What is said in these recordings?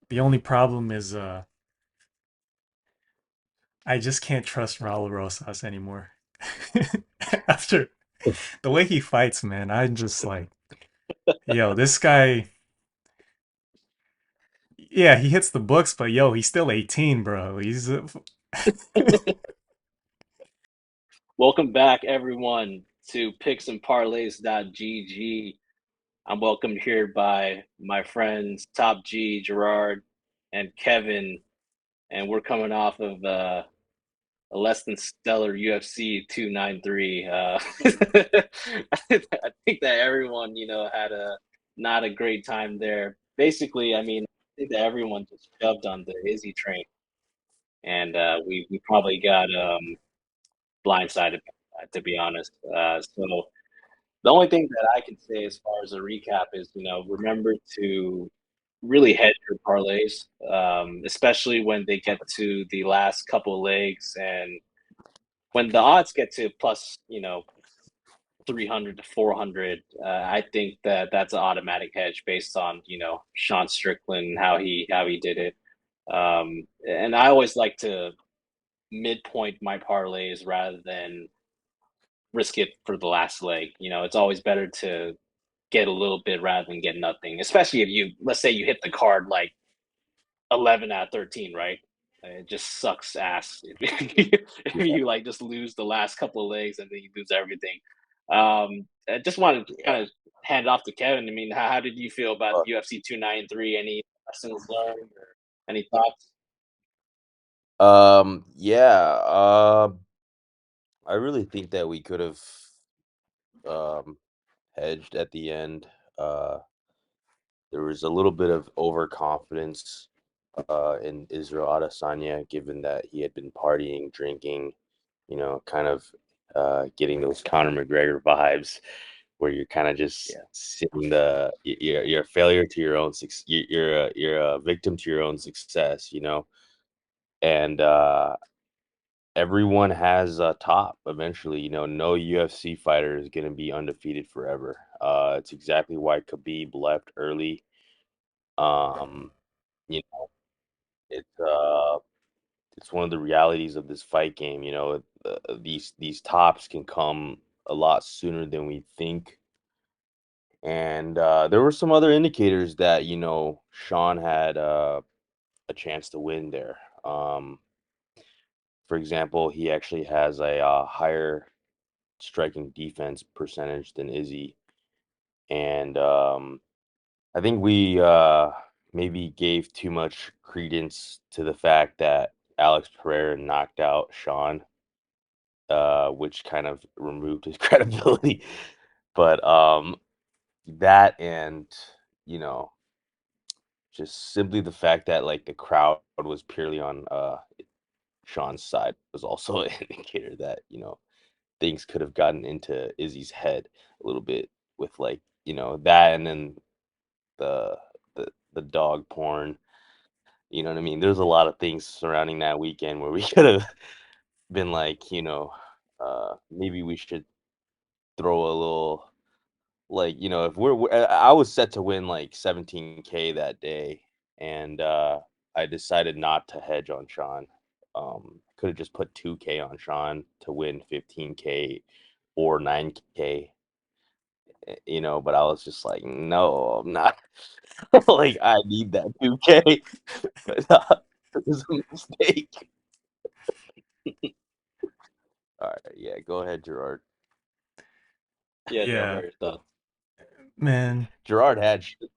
The only problem is I just can't trust Raul Rosas anymore. After the way he fights, man, I'm just like, yo, this guy, yeah, he hits the books, but yo, he's still 18, bro. He's Welcome back, everyone, to picksandparlays.gg. I'm welcomed here by my friends Top G, Gerard, and Kevin, and we're coming off of a less than stellar UFC 293. I think that everyone, had a not a great time there. Basically, I mean, I think that everyone just shoved on the Izzy train, and we probably got blindsided, to be honest. So the only thing that I can say as far as a recap is, remember to really hedge your parlays, especially when they get to the last couple of legs and when the odds get to plus, 300 to 400. I think that that's an automatic hedge based on, Sean Strickland, how he did it. And I always like to midpoint my parlays rather than risk it for the last leg. It's always better to get a little bit rather than get nothing. Especially if let's say you hit the card like 11 out of 13, right? It just sucks ass if you like just lose the last couple of legs and then you lose everything. I just wanted to Yeah. kind of hand it off to Kevin. I mean, how did you feel about Uh, UFC 293? Any lessons learned or any thoughts? yeah. I really think that we could have um hedged at the end. Uh, there was a little bit of overconfidence in Israel Adesanya, given that he had been partying, drinking, kind of getting those Conor McGregor vibes, where you're kind of just Yeah. seeing you're a failure to your own success. You're a victim to your own success, and everyone has a top eventually. No UFC fighter is going to be undefeated forever. It's exactly why Khabib left early. Um, you know, it's it's one of the realities of this fight game. These tops can come a lot sooner than we think. And there were some other indicators that Sean had a chance to win there. For example, he actually has a higher striking defense percentage than Izzy, and I think we maybe gave too much credence to the fact that Alex Pereira knocked out Sean, which kind of removed his credibility. But that and you know just simply the fact that like the crowd was purely on Sean's side was also an indicator that things could have gotten into Izzy's head a little bit with like that, and then the the dog porn. You know what I mean? There's a lot of things surrounding that weekend where we could have been like, maybe we should throw a little like, if I was set to win like 17K that day, and I decided not to hedge on Sean. Could have just put 2K on Sean to win 15K or 9K, but I was just like, no, I'm not. Like, I need that 2K. But it was a mistake. All right, yeah, go ahead, Gerard. Yeah, Joe, what yeah, are your thoughts? man. Gerard had shit.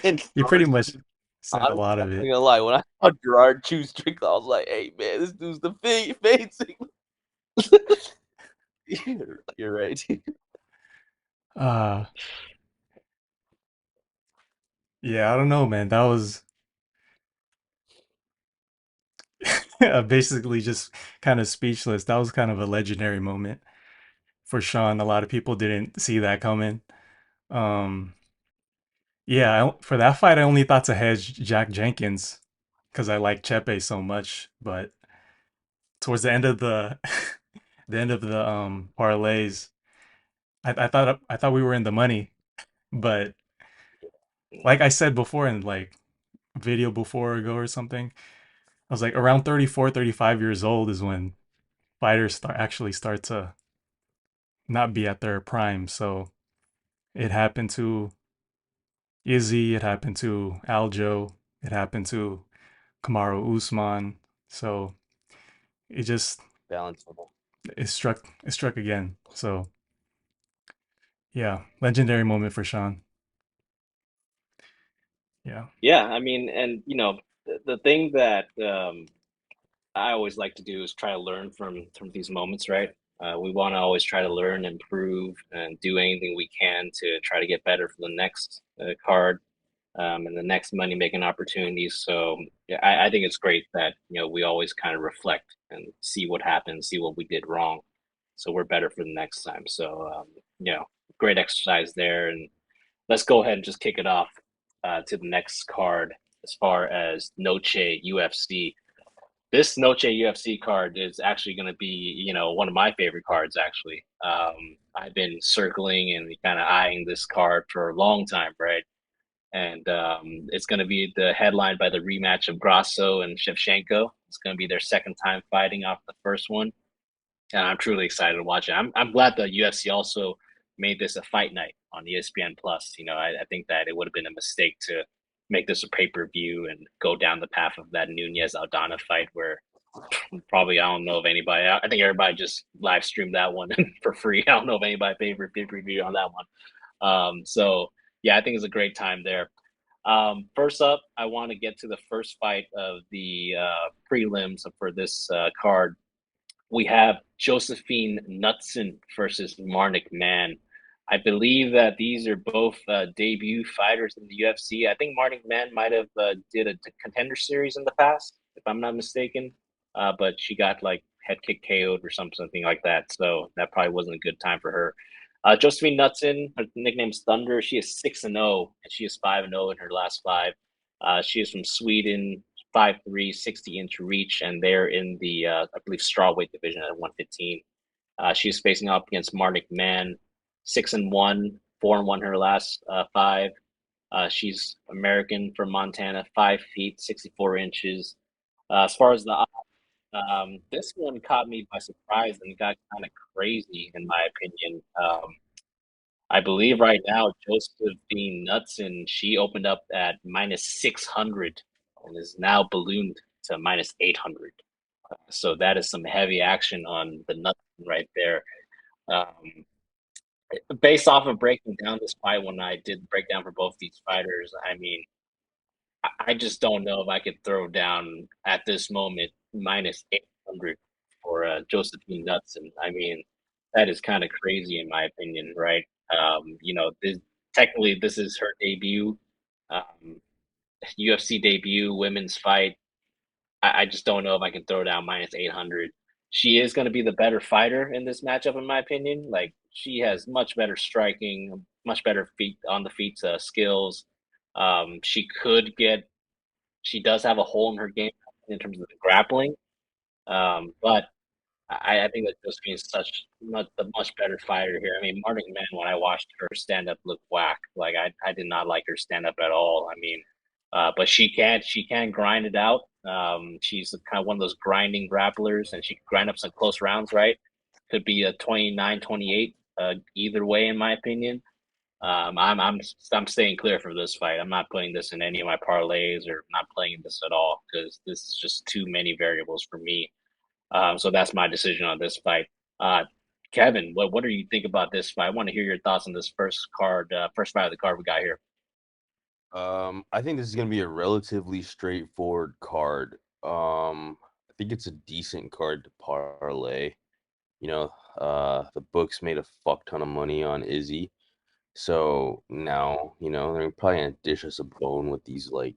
And You pretty Gerard's much said a I'm lot not of it. gonna lie, when I saw Gerard choose Strickland, I was like, "Hey, man, this dude's the fade signal." You're right. Uh yeah, I don't know, man. That was basically just kind of speechless. That was kind of a legendary moment for Sean. A lot of people didn't see that coming. Um, yeah, for that fight, I only thought to hedge Jack Jenkins because I like Chepe so much. But towards the end of the the end of the parlays, I thought we were in the money. But like I said before, and like video before ago or something. I was like around 34, 35 years old is when fighters start to not be at their prime. So it happened to Izzy, it happened to Aljo, it happened to Kamaru Usman. So it just Balance. it struck again. So yeah, legendary moment for Sean. Yeah. Yeah, I mean, and the thing that I always like to do is try to learn from these moments, right? We want to always try to learn, improve, and do anything we can to try to get better for the next card and the next money making opportunities. So yeah, I think it's great that we always kind of reflect and see what happened, see what we did wrong, so we're better for the next time. So great exercise there, and let's go ahead and just kick it off to the next card as far as Noche UFC. This Noche UFC card is actually going to be, one of my favorite cards, actually. I've been circling and kind of eyeing this card for a long time, right? And it's going to be the headline by the rematch of Grasso and Schevchenko. It's going to be their second time fighting off the first one, and I'm truly excited to watch it. I'm glad the UFC also made this a fight night on ESPN Plus. I think that it would have been a mistake to make this a pay per view and go down the path of that Nunez Aldana fight, where probably I don't know if anybody. I think everybody just live streamed that one for free. I don't know if anybody paid for pay per view on that one. So yeah, I think it's a great time there. First up, I want to get to the first fight of the prelims for this card. We have Josephine Knutsson versus Marnik Mann. I believe that these are both debut fighters in the UFC. I think Marnik Mann might have did a contender series in the past, if I'm not mistaken, but she got like head kick KO'd or something like that. So that probably wasn't a good time for her. Josephine Knutsson, her nickname is Thunder. She is 6-0, and she is 5-0 in her last five. She is from Sweden, 5'3", 60-inch reach, and they're in the I believe strawweight division at 115. She's facing up against Marnik Mann, 6-1, 4-1 her last five. She's American from Montana, 5 feet, 64 inches. As far as the this one caught me by surprise and got kind of crazy in my opinion. I believe right now Josephine Knutsson, she opened up at -600 and is now ballooned to -800. So that is some heavy action on the Knutsson right there. Um, Based off of breaking down this fight, when I did break down for both these fighters, I mean, I just don't know if I could throw down at this moment -800 for Josephine Knutsson. I mean, that is kind of crazy in my opinion, right? Technically this is her debut, um, UFC debut, women's fight. I just don't know if I can throw down -800. She is going to be the better fighter in this matchup, in my opinion. Like she has much better striking, much better feet on the feet skills. She could get she does have a hole in her game in terms of the grappling, but I think that Josephine is the much better fighter here. I mean, Martin Man, when I watched her stand up, look whack. Like I did not like her stand up at all. I mean, but she can grind it out. She's kind of one of those grinding grapplers, and she can grind up some close rounds. Right, could be a 29-28 either way, in my opinion. I'm staying clear for this fight. I'm not putting this in any of my parlays or not playing this at all because this is just too many variables for me. So that's my decision on this fight. Uh, Kevin, what do you think about this fight? I want to hear your thoughts on this first fight of the card we got here. I think this is gonna be a relatively straightforward card. I think it's a decent card to parlay. The books made a fuck ton of money on Izzy. So now, they're probably gonna dish us a bone with these like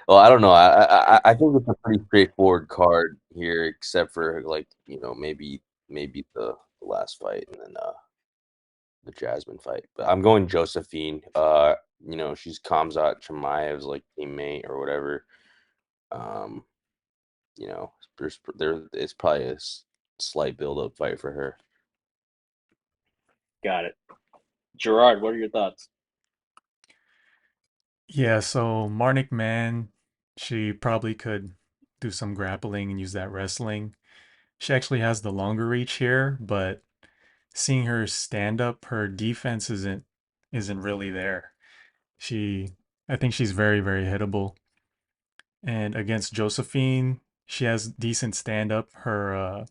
well, I don't know. I think it's a pretty straightforward card here, except for like, maybe the last fight and then the Jasmine fight. But I'm going Josephine. She's Kamzat Chimaev's like teammate or whatever. Um, it's probably a slight build up fight for her. Got it. Gerard, what are your thoughts? Yeah, so Marnik Man, she probably could do some grappling and use that wrestling. She actually has the longer reach here, but seeing her stand up, her defense isn't really there. She I think she's very, very hittable. And against Josephine, she has decent stand up. Her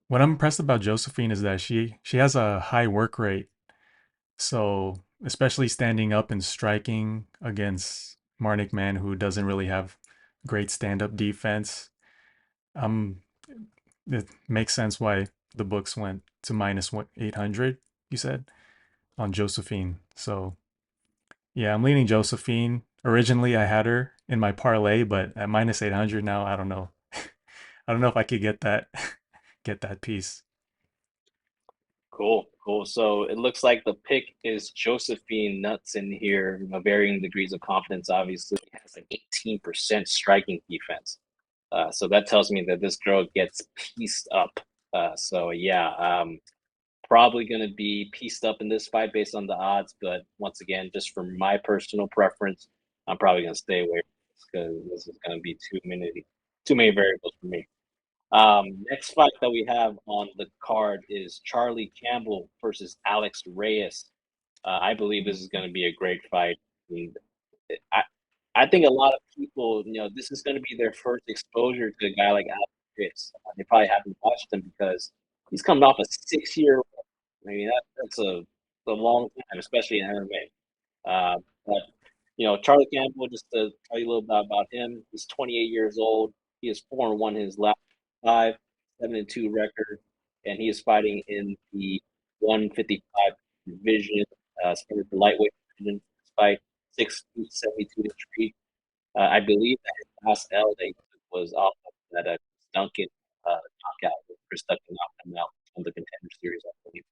what I'm impressed about Josephine is that she has a high work rate. So, especially standing up and striking against Marnik Man, who doesn't really have great stand-up defense, um, it makes sense why the books went to minus 800, you said, on Josephine. So, yeah, I'm leaning Josephine. Originally, I had her in my parlay, but at minus 800 now, I don't know. I don't know if I could get that get that piece. Cool, cool. So it looks like the pick is Josephine Knutsson here, varying degrees of confidence. Obviously, he has like 18% striking defense. So that tells me that this girl gets pieced up. So yeah, probably going to be pieced up in this fight based on the odds. But once again, just for my personal preference, I'm probably going to stay away because this is going to be too many variables for me. Next fight that we have on the card is Charlie Campbell versus Alex Reyes. I believe this is going to be a great fight. I, I think a lot of people, this is going to be their first exposure to a guy like Alex Reyes. They probably haven't watched him because he's coming off a 6 year. I mean, that's a long time, especially in MMA. But Charlie Campbell, just to tell you a little bit about him, he's 28 years old. He is 4-1 his last five, 7-2 record, and he is fighting in the 155 division, started the lightweight division. Despite 6'72" I believe that his last L that he took was off of that Duncan knockout. Chris Duncan knocked him out on the Contender Series, I believe.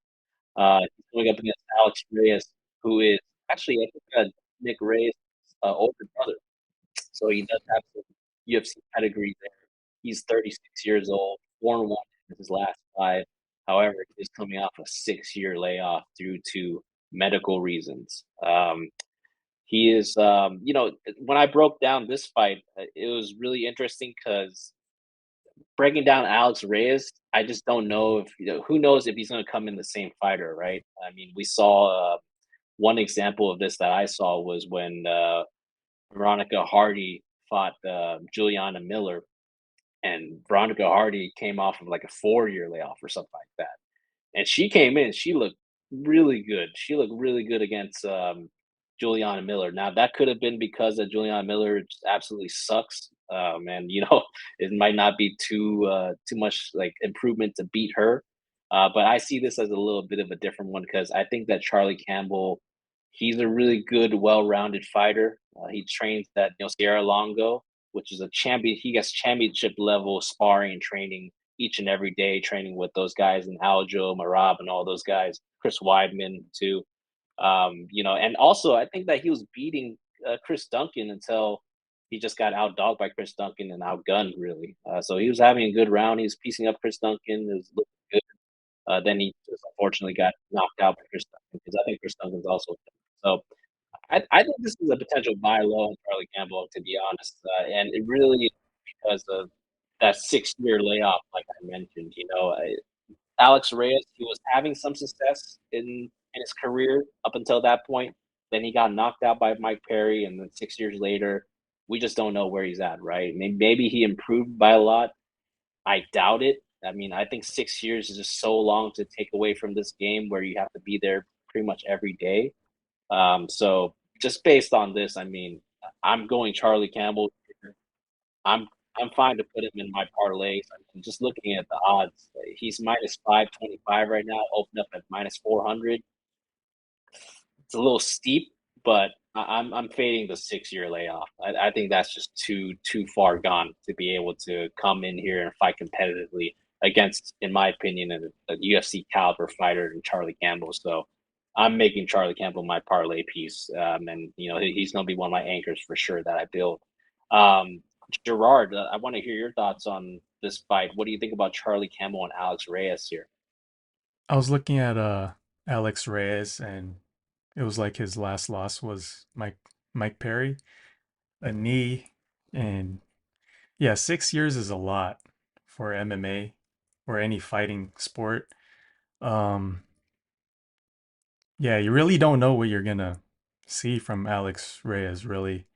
He's going up against Alex Reyes, who is actually, I think, Nick Reyes' older brother. So he does have some UFC pedigree there. He's 36 years old, 4-1 in his last five. However, he is coming off a 6 year layoff due to medical reasons. He is, when I broke down this fight, it was really interesting because breaking down Alex Reyes, I just don't know if who knows if he's going to come in the same fighter, right? I mean, we saw one example of this that I saw was when Veronica Hardy fought Juliana Miller, and Veronica Hardy came off of like a 4 year layoff or something like that. And she came in, she looked really good. She looked really good against Juliana Miller. Now that could have been because Juliana Miller just absolutely sucks. And it might not be too much like improvement to beat her. But I see this as a little bit of a different one because I think that Charlie Campbell, he's a really good, well-rounded fighter. He trains at Sierra Longo, which is a champion. He gets championship level sparring and training each and every day, training with those guys and Aljo, Marab, and all those guys. Chris Weidman too. And also I think that he was beating Chris Duncan until he just got outdogged by Chris Duncan and outgunned really. So he was having a good round. He was piecing up Chris Duncan. It was looking good. Then he just unfortunately got knocked out by Chris Duncan because I think Chris Duncan's also. So I think this is a potential buy low on Charlie Campbell, to be honest. And it really is because of that 6 year layoff, like I mentioned. Alex Reyes, he was having some success in his career up until that point. Then he got knocked out by Mike Perry, and then 6 years later, we just don't know where he's at, right? Maybe he improved by a lot. I doubt it. I mean, I think 6 years is just so long to take away from this game where you have to be there pretty much every day. So just based on this, I mean, I'm going Charlie Campbell. I'm I'm fine to put him in my parlays. I mean, just looking at the odds, he's minus 525 right now. Open up at minus 400. It's a little steep, but I'm fading the 6 year layoff. I think that's just too far gone to be able to come in here and fight competitively against, in my opinion, a UFC caliber fighter in Charlie Campbell. So I'm making Charlie Campbell my parlay piece, and he's going to be one of my anchors for sure that I build. Um, Gerard, I want to hear your thoughts on this fight. What do you think about Charlie Campbell and Alex Reyes here? I was looking at Alex Reyes, and it was like his last loss was Mike Mike Perry, a knee, and yeah, 6 years is a lot for MMA or any fighting sport. Um, yeah, you really don't know what you're gonna see from Alex Reyes, really.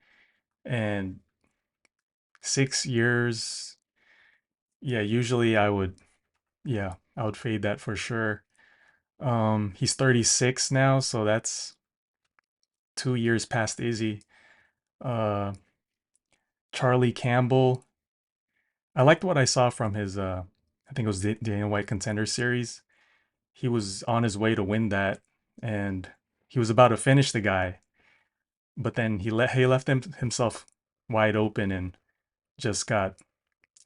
And 6 years, yeah, usually I would fade that for sure. He's 36 now, so that's 2 years past Izzy. Uh, Charlie Campbell, I liked what I saw from his, I think it was the Dana White Contender Series. He was on his way to win that, and he was about to finish the guy, but then he left himself wide open and just got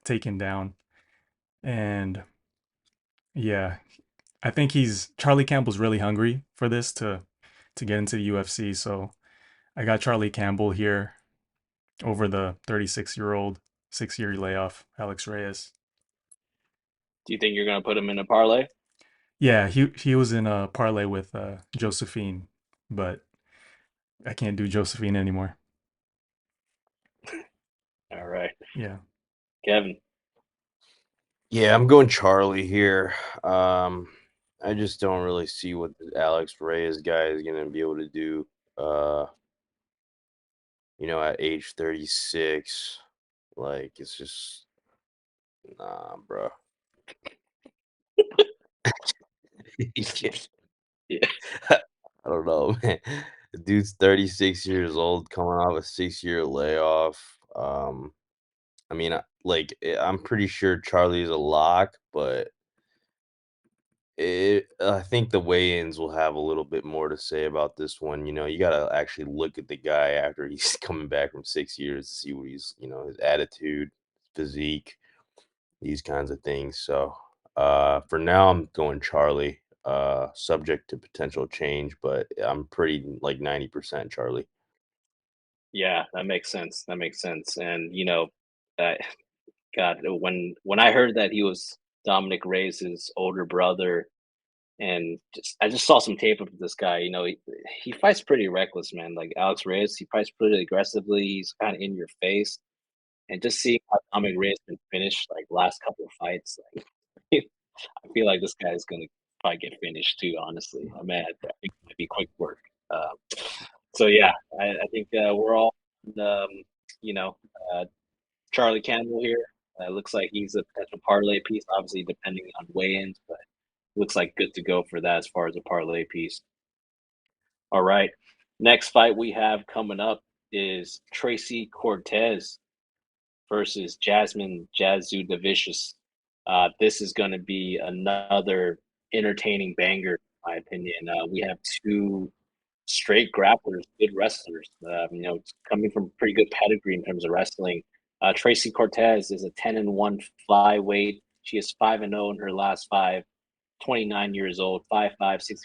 taken down. And yeah, I think he's Charlie Campbell's really hungry for this to get into the UFC. So I got Charlie Campbell here over the 36-year-old 6-year layoff Alex Reyes. Do you think you're gonna put him in a parlay? Yeah, he was in a parlay with Josephine, but I can't do Josephine anymore. All right, Yeah. Kevin. Yeah, I'm going Charlie here. I just don't really see what the Alex Reyes guy is gonna be able to do. Uh, at age 36, like it's just nah, bro. Yeah, I don't know, man. The dude's 36 years old, coming off a 6-year layoff. I mean, I'm pretty sure Charlie's a lock, but I think the weigh-ins will have a little bit more to say about this one. You gotta actually look at the guy after he's coming back from 6 years to see what his attitude, physique, these kinds of things. So, for now, I'm going Charlie. Subject to potential change, but I'm pretty like 90% Charlie. yeah, that makes sense. That makes sense. And uh, God, when I heard that he was Dominic Reyes' older brother, and I just saw some tape of this guy. He fights pretty reckless, man. Like Alex Reyes, he fights pretty aggressively. He's kind of in your face, and just seeing how Dominic Reyes been finished like last couple of fights, like I feel like this guy is gonna probably get finished too. Honestly, I mean, I think it might be quick work. Um, so yeah, I think we're all, um, you know, uh, Charlie Campbell here. Looks like he's a potential parlay piece, obviously depending on weigh-ins, but looks like good to go for that as far as a parlay piece. All right, next fight we have coming up is Tracy Cortez versus Jasmine Jasudavicius. This is going to be another entertaining banger, in my opinion. We have two straight grapplers, good wrestlers. Coming from pretty good pedigree in terms of wrestling. Tracy Cortez is a 10-1 flyweight. She is 5-0 in her last five. 29 years old, 5'5",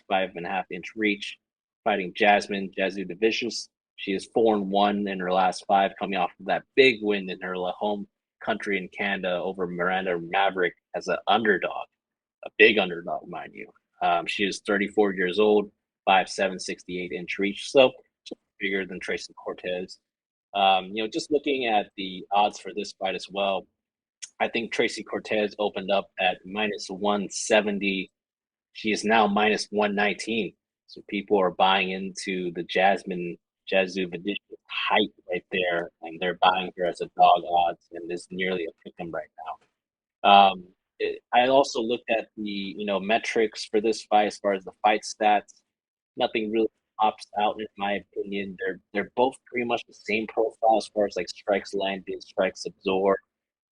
65.5-inch reach, fighting Jasmine Jasudavicius. She is 4-1 in her last five, coming off of that big win in her home country in Canada over Miranda Maverick as an underdog, a big underdog, mind you. She is 34 years old, 5'7", 68-inch reach, so just bigger than Tracy Cortez. Just looking at the odds for this fight as well, I think Tracy Cortez opened up at minus 170. She is now minus 119. So people are buying into the Jasmine Jasudavicius hype right there, and they're buying her as a dog odds, and is nearly a pick 'em right now. I also looked at the metrics for this fight as far as the fight stats. Nothing really pops out in my opinion. They're both pretty much the same profile as far as like strikes landed, strikes absorbed,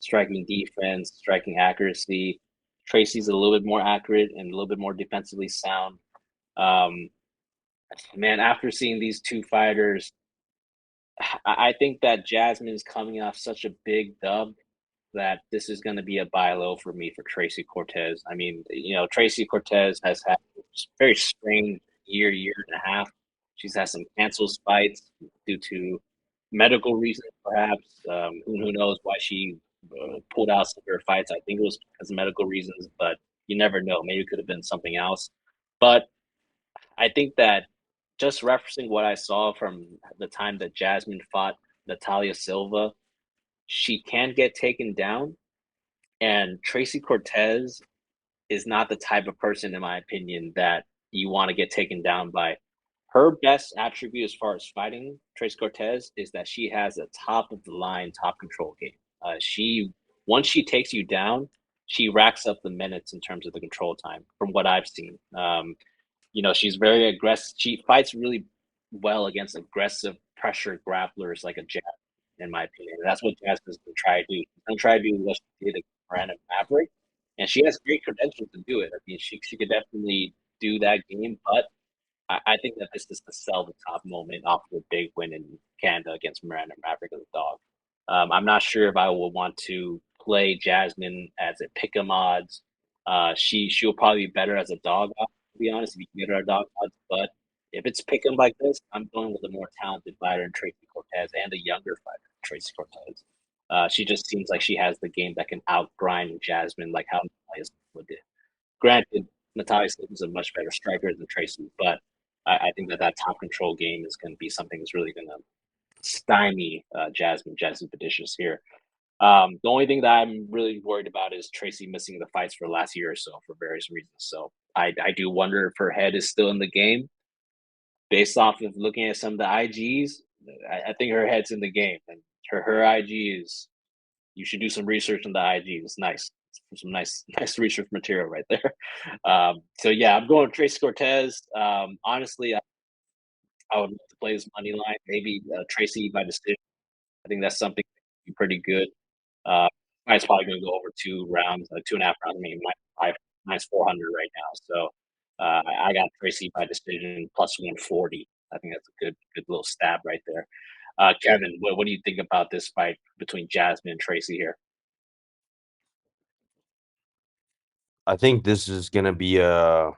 striking defense, striking accuracy. Tracy's a little bit more accurate and a little bit more defensively sound. Um, Man, after seeing these two fighters, I think that Jasmine is coming off such a big dub that this is going to be a buy low for me for Tracy Cortez. I mean, Tracy Cortez has had a very strange year and a half. She's had some canceled fights due to medical reasons, perhaps. Who knows why she pulled out some of her fights? I think it was because of medical reasons, but you never know. Maybe it could have been something else. But I think that just referencing what I saw from the time that Jasmine fought Natalia Silva, she can get taken down, and Tracy Cortez is not the type of person, in my opinion, that you want to get taken down by. Her best attribute as far as fighting Trace Cortez is that she has a top of the line, top control game. She once she takes you down, she racks up the minutes in terms of the control time. From what I've seen, she's very aggressive. She fights really well against aggressive pressure grapplers like a Jazz, in my opinion. And that's what Jazz is going to try to do. She's going to try to do what she did against Miranda Maverick, and she has great credentials to do it. I mean, she could definitely do that game, but I think that this is the sell the top moment off of a big win in Canada against Miranda Maverick as a dog. I'm not sure if I will want to play Jasmine as a pick'em odds. She'll probably be better as a dog, to be honest, if you can get her a dog odds. But if it's pick'em like this, I'm going with a more talented fighter in Tracy Cortez and a younger fighter, Tracy Cortez. She just seems like she has the game that can outgrind Jasmine, like how Natalia Silva did. Granted, Natalia Silva is a much better striker than Tracy, but I think that top control game is going to be something that's really going to stymie Jasudavicius here. The only thing that I'm really worried about is Tracy missing the fights for the last year or so for various reasons. So I do wonder if her head is still in the game. Based off of looking at some of the IGs, I think her head's in the game, and her IG is. You should do some research on the IG. It's nice, some nice research material right there. So yeah, I'm going Tracy Cortez. Honestly, I would love to play this money line. Maybe Tracy by decision. I think that's something pretty good. It's probably going to go over 2 rounds, 2.5 rounds. I mean, minus 400 right now. So I got Tracy by decision plus 140. I think that's a good little stab right there. Kevin, what do you think about this fight between Jasmine and Tracy here? I think this is gonna be a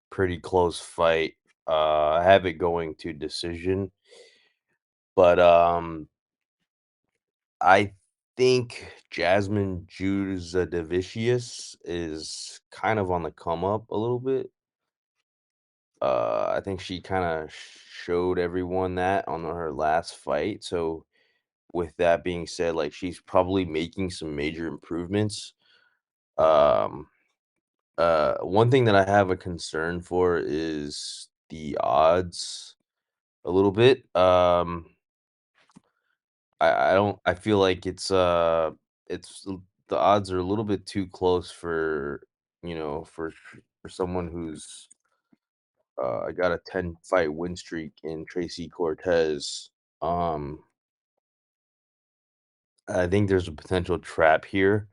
pretty close fight. I have it going to decision, but I think Jasmine Jasudavicius is kind of on the come up a little bit. I think she kind of showed everyone that on her last fight. So with that being said, like she's probably making some major improvements. Um, one thing that I have a concern for is the odds a little bit. I don't I feel like the odds are a little bit too close for, for someone who's got a 10 fight win streak in Tracy Cortez. Um I think there's a potential trap here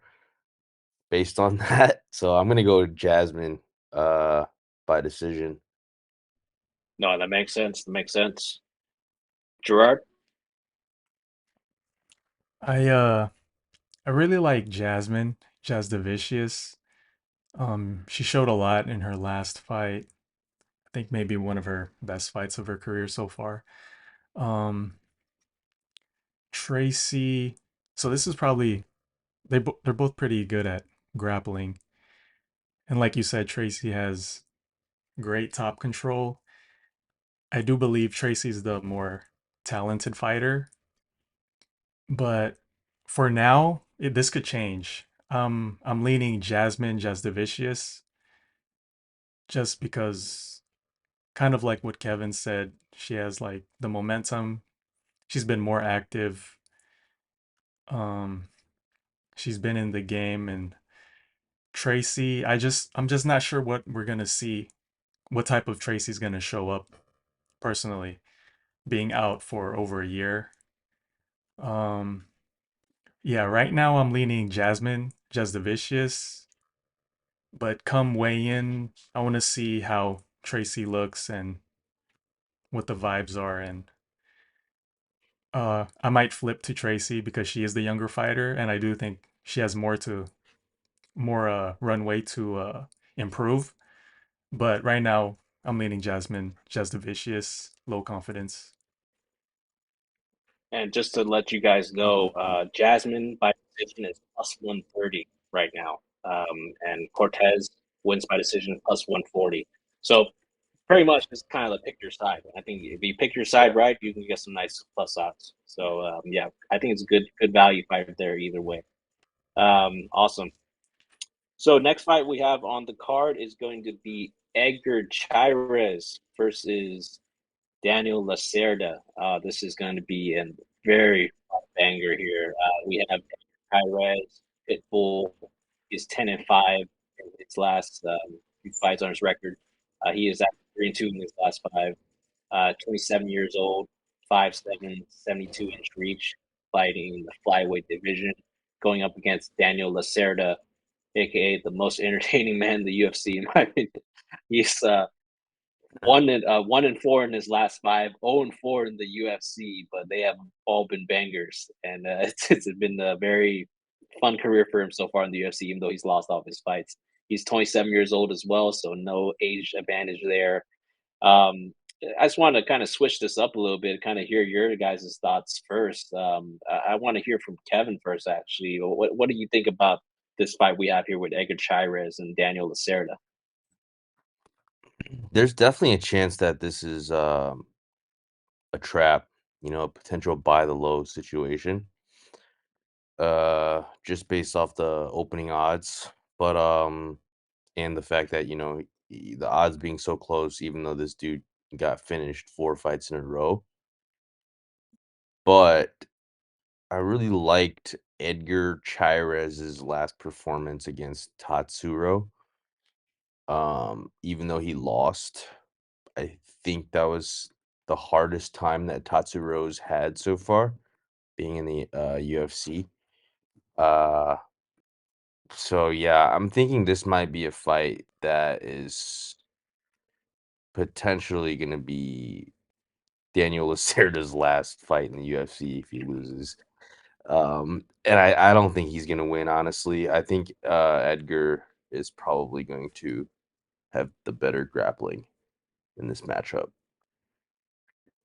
based on that. So I'm gonna go with Jasmine by decision. No, that makes sense. That makes sense. Gerard? I I really like Jasmine, Jasudavicius. She showed a lot in her last fight. I think maybe one of her best fights of her career so far. Um, Tracy. So this is probably they're both pretty good at grappling, and like you said, Tracy has great top control. I do believe Tracy's the more talented fighter, but for now, this could change. I'm leaning Jasmine Jasudavicius just because, kind of like what Kevin said, she has like the momentum. She's been more active. Um, she's been in the game, and Tracy, I'm just not sure what we're gonna see, what type of Tracy's gonna show up personally, being out for over a year. Um, yeah, right now I'm leaning Jasmine Jasudavicius, but come weigh in, I want to see how Tracy looks and what the vibes are, and I might flip to Tracy because she is the younger fighter, and I do think she has more runway to improve. But right now, I'm leaning Jasmine, just the vicious, low confidence. And just to let you guys know, Jasmine by decision is plus 130 right now. And Cortez wins by decision plus 140. So pretty much just kind of pick your side. I think if you pick your side right, you can get some nice plus odds. So yeah, I think it's a good value fight there either way. Awesome. So next fight we have on the card is going to be Edgar Chairez versus Daniel Lacerda. This is going to be a very banger here. We have Chairez Pitbull is 10-5 in his last few fights on his record. He is at 3-2 in his last five. 27 years old, 5'7", 72-inch reach, fighting in the flyweight division, going up against Daniel Lacerda, aka the most entertaining man in the UFC, in my opinion. He's 1-4 in his last five, 0-4 in the UFC, but they have all been bangers, and it's been a very fun career for him so far in the UFC, even though he's lost all of his fights. He's 27 years old as well, so no age advantage there. Um, I just want to kind of switch this up a little bit, kind of hear your guys' thoughts first. I want to hear from Kevin first, actually. What do you think about this fight we have here with Edgar Chairez and Daniel Lacerda? There's definitely a chance that this is a trap, a potential buy the low situation. Just based off the opening odds, but and the fact that the odds being so close, even though this dude got finished 4 fights in a row. But I really liked Edgar Chairez's last performance against Tatsuro. Even though he lost, I think that was the hardest time that Tatsuro's had so far, being in the UFC. Uh, so yeah, I'm thinking this might be a fight that is potentially going to be Daniel Lacerda's last fight in the UFC if he loses. And I don't think he's going to win, honestly. I think Edgar is probably going to have the better grappling in this matchup.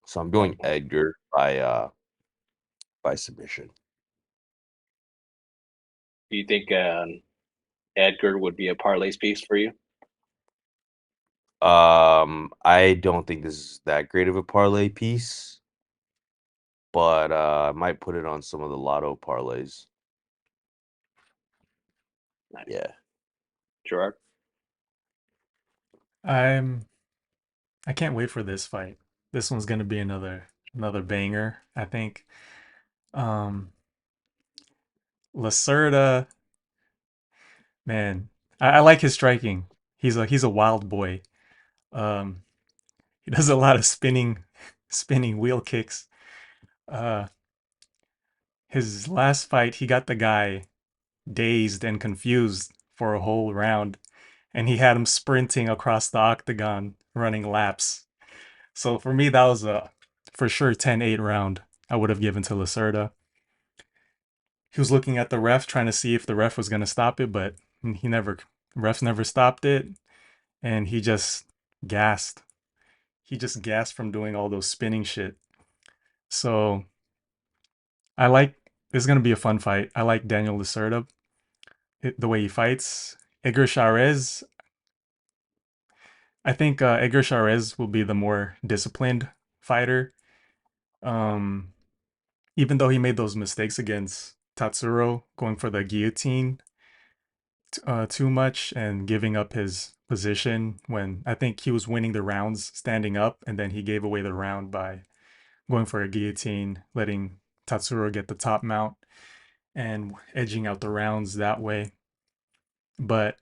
So I'm going Edgar by submission. Do you think Edgar would be a parlays piece for you? I don't think this is that great of a parlay piece, but I might put it on some of the lotto parlays. Nice. Yeah. Gerard? I'm I can't wait for this fight. This one's gonna be another banger, I think. Um Lacerda, man, I like his striking. He's a wild boy. Um he does a lot of spinning wheel kicks. Uh his last fight, he got the guy dazed and confused for a whole round, and he had him sprinting across the octagon, running laps. So for me, that was a for sure 10-8 round I would have given to Lacerda. He was looking at the ref, trying to see if the ref was going to stop it, but refs never stopped it, and gassed. He just gassed from doing all those spinning shit. So I like, it's going to be a fun fight. I like Daniel Lacerda, the way he fights. Edgar Chairez, I think Edgar Chairez will be the more disciplined fighter. Um, Even though he made those mistakes against Tatsuro, going for the guillotine too much and giving up his position when I think he was winning the rounds standing up, and then he gave away the round by going for a guillotine, letting Tatsuro get the top mount and edging out the rounds that way. But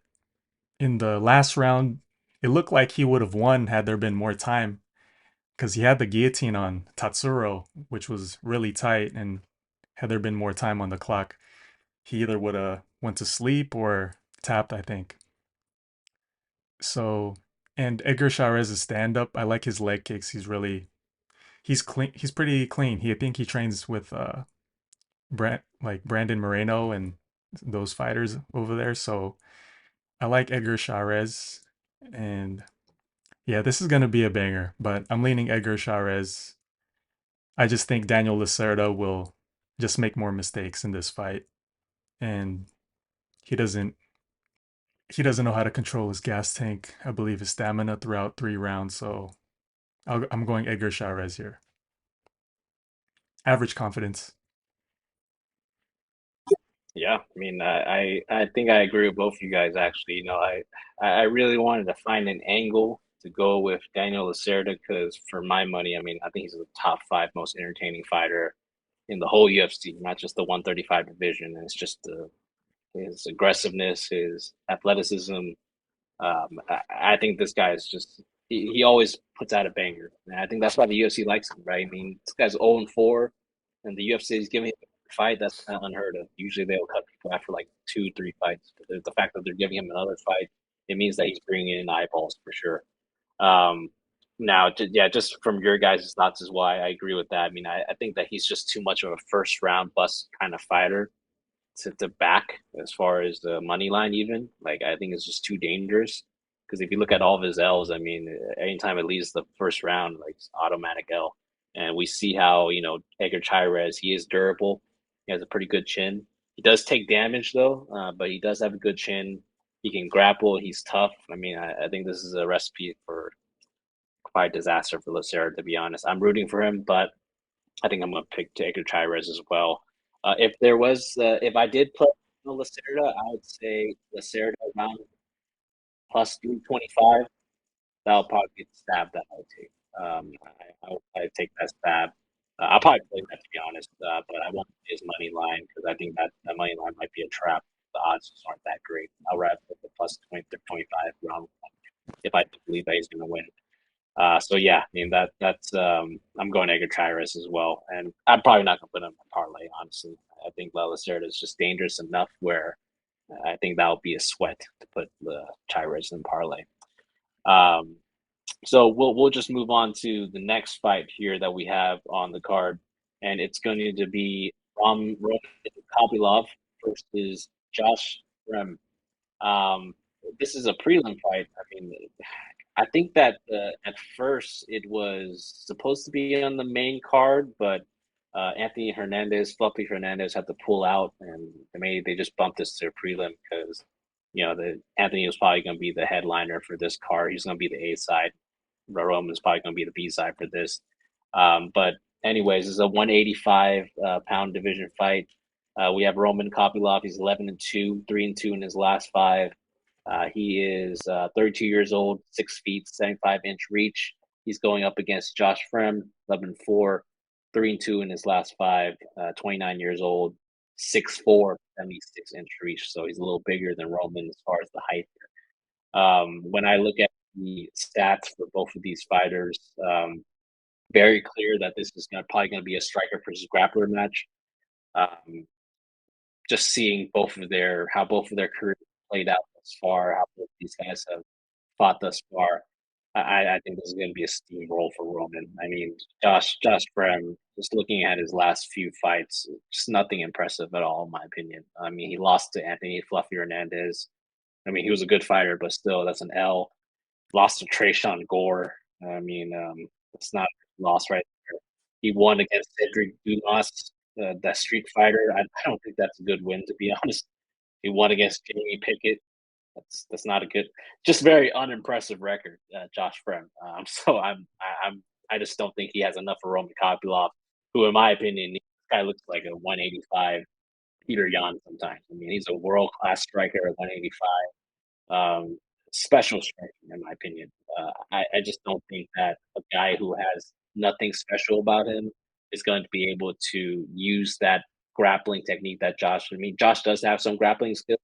in the last round, it looked like he would have won had there been more time because he had the guillotine on Tatsuro, which was really tight, and had there been more time on the clock, he either would have went to sleep or tapped, I think. So, and Edgar Chairez's stand up, I like his leg kicks. He's clean. He's pretty clean. I think he trains with Brandon Moreno and those fighters over there. So I like Edgar Chairez, and yeah, this is gonna be a banger. But I'm leaning Edgar Chairez. I just think Daniel Lacerda will just make more mistakes in this fight, and he doesn't he doesn't know how to control his gas tank. I believe his stamina throughout 3 rounds. So I'm going Edgar Chairez here. Average confidence. Yeah, I mean, I think I agree with both of you guys. Actually, I really wanted to find an angle to go with Daniel Lacerda because for my money, I mean, I think he's the top 5 most entertaining fighter in the whole UFC, not just the 135 division. And it's just his aggressiveness, his athleticism. I think this guy is just he always puts out a banger, and I think that's why the UFC likes him, right? I mean, this guy's 0-4, and the UFC is giving him a fight. That's kind of unheard of. Usually, they'll cut people after like 2, 3 fights. But the fact that they're giving him another fight, it means that he's bringing in eyeballs for sure. Um, now, yeah, just from your guys' thoughts is why I agree with that. I mean, I think that he's just too much of a first round bust kind of fighter to back as far as the money line. Even like I think it's just too dangerous because if you look at all of his L's, I mean, anytime it leaves the first round, like it's automatic L. And we see how Edgar Chairez, he is durable. He has a pretty good chin. He does take damage though, but he does have a good chin. He can grapple. He's tough. I mean, I think this is a recipe for quite disaster for Lacerda. To be honest, I'm rooting for him, but I think I'm going to pick Edgar Chairez as well. If I did play Lacerda, I would say Lacerda around plus 325. That'll probably be the stab that I would take. I would probably take that stab. I'll probably play that to be honest, but I won't play his money line because I think that money line might be a trap. The odds just aren't that great. I'll rather put the plus 20 to 25 round if I believe that he's going to win. So yeah, I mean that's I'm going Edgar Chairez as well, and I'm probably not gonna put him in a parlay. Honestly, I think Lacerda is just dangerous enough where I think that would be a sweat to put the Chairez in parlay. Um, so we'll just move on to the next fight here that we have on the card, and it's going to be Kopylov versus Josh Fremd. Um, this is a prelim fight. I mean, I think that at first it was supposed to be on the main card, but Fluffy Hernandez had to pull out, and they just bumped this to a prelim because the Anthony was probably going to be the headliner for this card. He's going to be the A side. Roman's probably going to be the B side for this. But anyways, it's a 185 pound division fight. We have Roman Kopylov. He's 11-2, 3-2 in his last 5. He is 32 years old, 6 feet, 75-inch reach. He's going up against Josh Fremd, 11-4, 3-2 in his last 5, 29 years old, 6'4", 76-inch reach. So he's a little bigger than Roman as far as the height. When I look at the stats for both of these fighters, very clear that this is probably going to be a striker versus grappler match. Just seeing how both of their careers played out thus far, how both these guys have fought thus far. I think this is going to be a steamroll for Roman. I mean, Josh Fremd, just looking at his last few fights, just nothing impressive at all, in my opinion. I mean, he lost to Anthony Fluffy Hernandez. I mean, he was a good fighter, but still, that's an L. Lost to Trayshawn Gore. I mean, it's not a loss right there. He won against Cedric Dumas, that street fighter. I don't think that's a good win, to be honest. He won against Jamie Pickett. That's not a good, just very unimpressive record, Josh Fremd. So I just don't think he has enough for Roman Kopylov, who, in my opinion, this guy looks like a 185 Peter Yan sometimes. I mean, he's a world class striker at 185. Special striker, in my opinion. I just don't think that a guy who has nothing special about him is going to be able to use that grappling technique that Josh. I mean, Josh does have some grappling skills,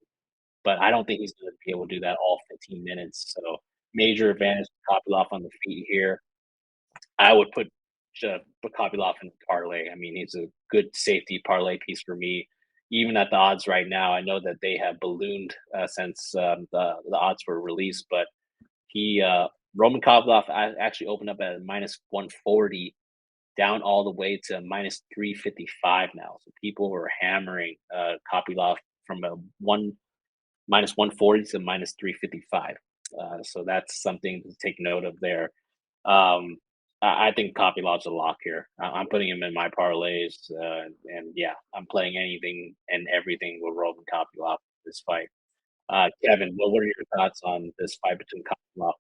but I don't think he's going to be able to do that all 15 minutes. So major advantage to Kopylov on the feet here. I would put Kopylov in the parlay. I mean, he's a good safety parlay piece for me. Even at the odds right now, I know that they have ballooned since the odds were released, but he Roman Kopylov actually opened up at minus 140, down all the way to minus 355 now. So people were hammering Kopylov from a minus 140 to minus 355. So that's something to take note of there. I think Kopylov's a lock here. I'm putting him in my parlays, and yeah, I'm playing anything and everything with Roman Kopylov this fight. Kevin, what are your thoughts on this fight between Kopylov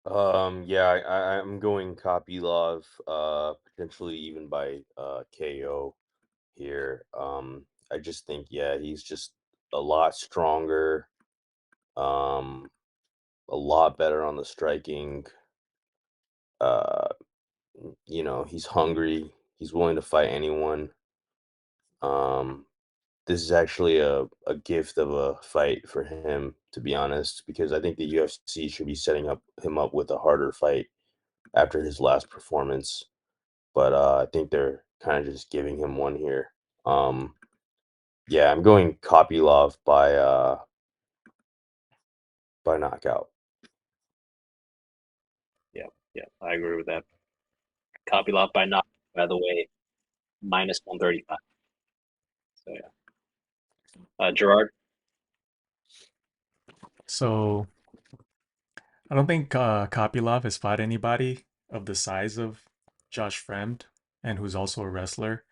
and Yeah, I'm going Kopylov, potentially even by KO here. I just think, yeah, he's just a lot stronger, um, a lot better on the striking. Uh, he's hungry. He's willing to fight anyone. Um, this is actually a gift of a fight for him, to be honest, because I think the UFC should be setting up him up with a harder fight after his last performance. But I think they're kind of just giving him one here. Um, yeah, I'm going Kopylov by knockout. Yeah, yeah, I agree with that. Kopylov by knock, by the way, minus 135. So yeah, Gerard. So I don't think Kopylov has fought anybody of the size of Josh Fremd, and who's also a wrestler.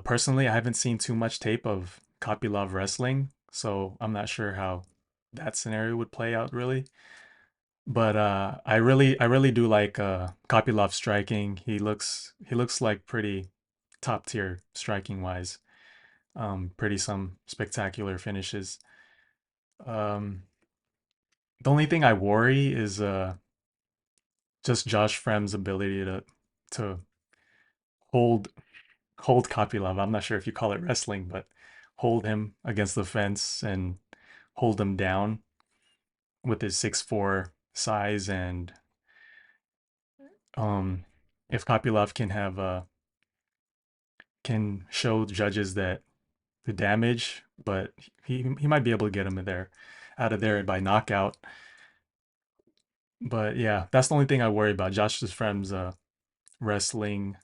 Personally, I haven't seen too much tape of Kopylov wrestling, so I'm not sure how that scenario would play out really. But I really do like Kopylov striking. He looks like pretty top tier striking wise. Pretty some spectacular finishes. Um, the only thing I worry is just Josh Fremd's ability to hold hold Kopylov. I'm not sure if you call it wrestling, but hold him against the fence and hold him down with his 6'4" size. And um if Kopylov can show judges that the damage, but he might be able to get him in there out of there by knockout. But yeah, that's the only thing I worry about. Josh Fremd's wrestling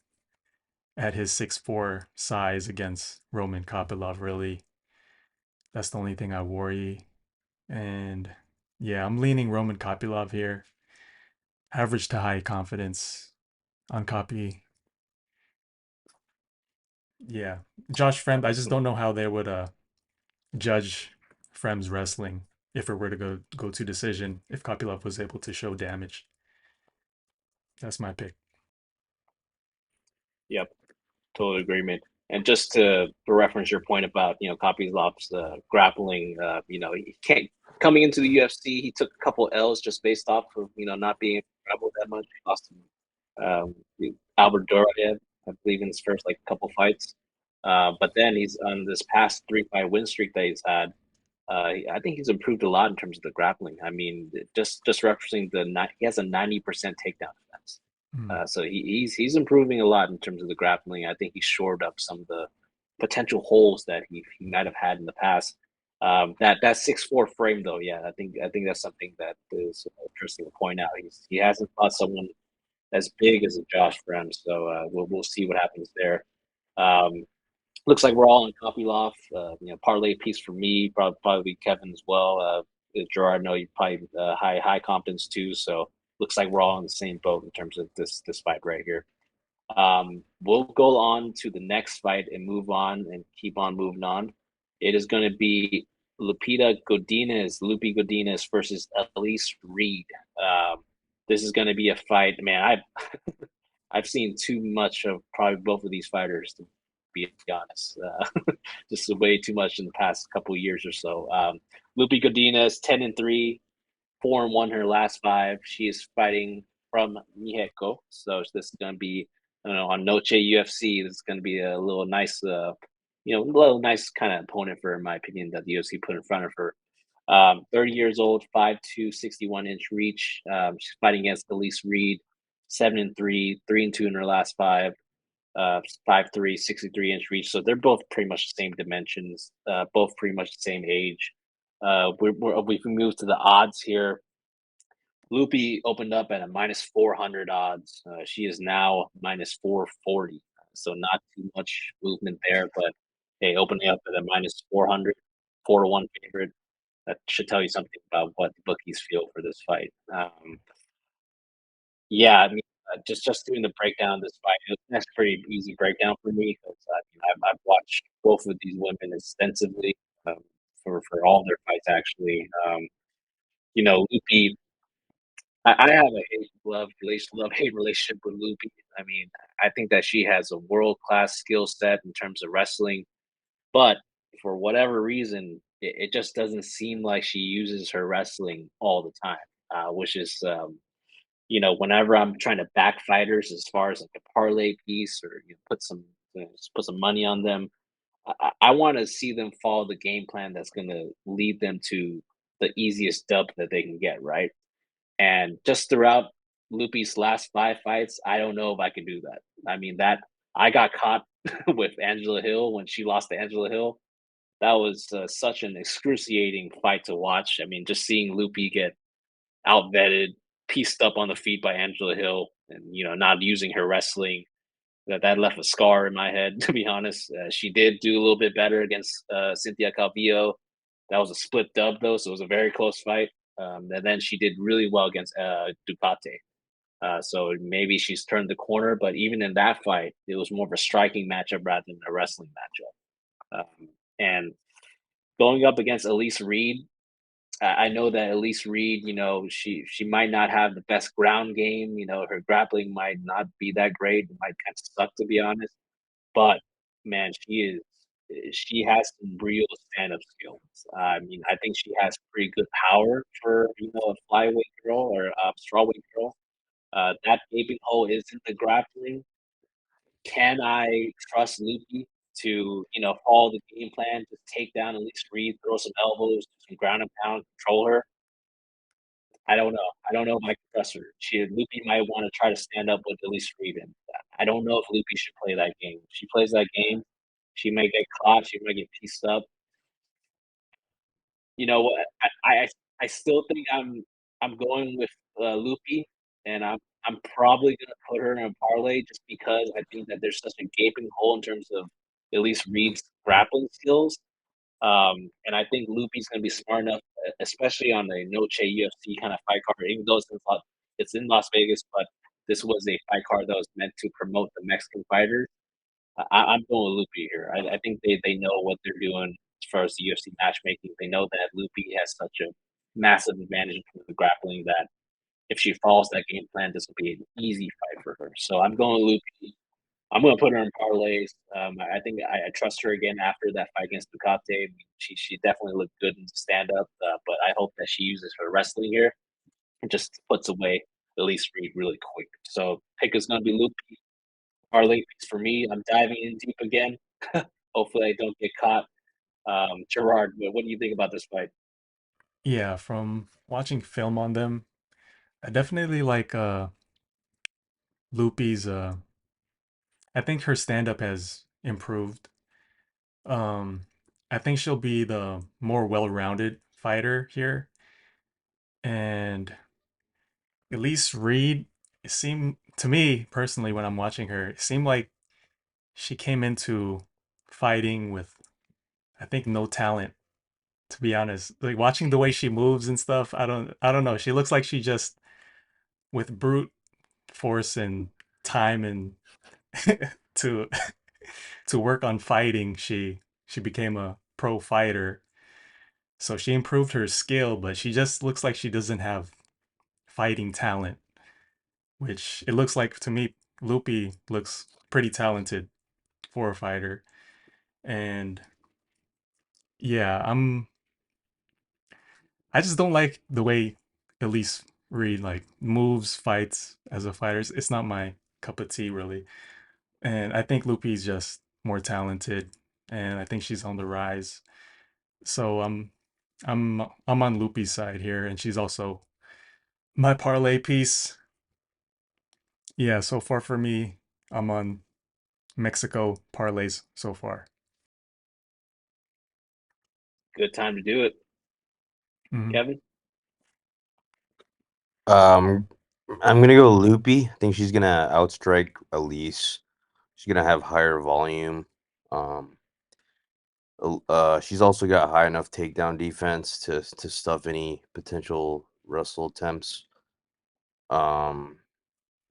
at his 6'4" size against Roman Kopylov, really. That's the only thing I worry. And yeah, I'm leaning Roman Kopylov here. Average to high confidence on copy. Yeah. Josh Fremd, I just don't know how they would judge Fremd's wrestling if it were to go to decision if Kopylov was able to show damage. That's my pick. Yep, total agreement. And just to reference your point about Kopylov's grappling, he can't coming into the UFC. He took a couple L's just based off of not being able to grapple that much. He lost Albert Duraev, I believe, in his first couple fights. But then he's on this past 3-fight win streak that he's had. I think he's improved a lot in terms of the grappling. I mean, just referencing he has a 90% takedown defense. Mm. So he's improving a lot in terms of the grappling. I think he shored up some of the potential holes that he might have had in the past. That 6'4" frame though, yeah, I think that's something that is interesting to point out. He hasn't fought someone as big as a Josh Fremd, so we'll see what happens there. Um, Looks like we're all on Kopylov. Parlay piece for me, probably Kevin as well. Gerard, I know you probably high confidence too. So looks like we're all in the same boat in terms of this fight right here. We'll go on to the next fight and move on and keep on moving on. It is going to be Lupi Godinez versus Elise Reed. This is going to be a fight. Man, I've seen too much of probably both of these fighters to be honest. Just way too much in the past couple of years or so. Lupi Godinez, 10-3, 4-1 her last five. She is fighting from Mexico, so this is going to be on Noche UFC. This is going to be a little nice, little nice kind of opponent for her, in my opinion, that the UFC put in front of her. 30 years old, 5'2", 61-inch reach. She's fighting against Elise Reed, 7-3, 3-2 in her last five. 5'3", 63-inch reach. So they're both pretty much the same dimensions, both pretty much the same age. We've moved to the odds here. Lupi opened up at a minus 400 odds. She is now minus 440. So not too much movement there, but hey, opening up at a minus 400, 4-1 favorite. That should tell you something about what the bookies feel for this fight. Yeah, I mean, just doing the breakdown of this fight, that's a pretty easy breakdown for me because I've watched both of these women extensively um, for all their fights actually. Loopy. I have a love hate relationship with Loopy. I mean, I think that she has a world class skill set in terms of wrestling, but for whatever reason, it just doesn't seem like she uses her wrestling all the time. Which is whenever I'm trying to back fighters as far as like a parlay piece or just put some money on them, I want to see them follow the game plan that's going to lead them to the easiest dub that they can get, right? And just throughout Loopy's last 5 fights, I don't know if I can do that. I mean, that I got caught with Angela Hill when she lost to Angela Hill. That was such an excruciating fight to watch. I mean, just seeing Loopy get outvetted, pieced up on the feet by Angela Hill, and not using her wrestling. That left a scar in my head. To be honest, she did do a little bit better against Cynthia Calvillo. That was a split dub though, so it was a very close fight. And then she did really well against Ducati. So maybe she's turned the corner, but even in that fight, it was more of a striking matchup rather than a wrestling matchup. And going up against Elise Reed, I know that Elise Reed, she might not have the best ground game. Her grappling might not be that great. It might kind of suck, to be honest. But man, she has some real stand up skills. I mean, I think she has pretty good power for a flyweight girl or a strawweight girl. That gaping hole is in the grappling. Can I trust Loopy to follow the game plan, just take down Elise Reed, throw some elbows, some ground and pound, control her? I don't know. I don't know if I can trust her. Loopy might want to try to stand up with Elise Reed. I don't know if Loopy should play that game. If she plays that game, she may get caught. She might get pieced up. You know what? I still think I'm going with Loopy, and I'm probably gonna put her in a parlay just because I think that there's such a gaping hole in terms of Elise Reed's grappling skills. And I think Loopy's going to be smart enough, especially on the Noche UFC kind of fight card, even though it's in Las Vegas, but this was a fight card that was meant to promote the Mexican fighters. I'm going with Loopy here. I think they know what they're doing as far as the UFC matchmaking. They know that Loopy has such a massive advantage in the grappling that if she follows that game plan, this will be an easy fight for her. So I'm going with Loopy. I'm going to put her in parlays. I think I trust her again after that fight against Ducati. I mean, she definitely looked good in stand up, but I hope that she uses her wrestling here and just puts away Elise Reed really quick. So pick is going to be Loopy. Parlay picks for me. I'm diving in deep again. Hopefully, I don't get caught. Gerard, what do you think about this fight? Yeah, from watching film on them, I definitely like Loopy's I think her stand up has improved. Um I think she'll be the more well-rounded fighter here. And Elise Reed, it seemed to me personally when I'm watching her, it seemed like she came into fighting with I think no talent, to be honest. Like watching the way she moves and stuff, I don't know. She looks like she just with brute force and time and to to work on fighting, she became a pro fighter. So she improved her skill, but she just looks like she doesn't have fighting talent, which it looks like to me Loopy looks pretty talented for a fighter. And yeah, I just don't like the way Elise Reed like moves, fights as a fighter. It's not my cup of tea really. And I think Loopy's just more talented, and I think she's on the rise. So I'm on Loopy's side here, and she's also my parlay piece. Yeah, so far for me, I'm on Mexico parlays so far. Good time to do it, Mhm. Kevin. Um, I'm gonna go Loopy. I think she's gonna outstrike Elise. She's gonna have higher volume. Um, she's also got high enough takedown defense to stuff any potential wrestle attempts. Um,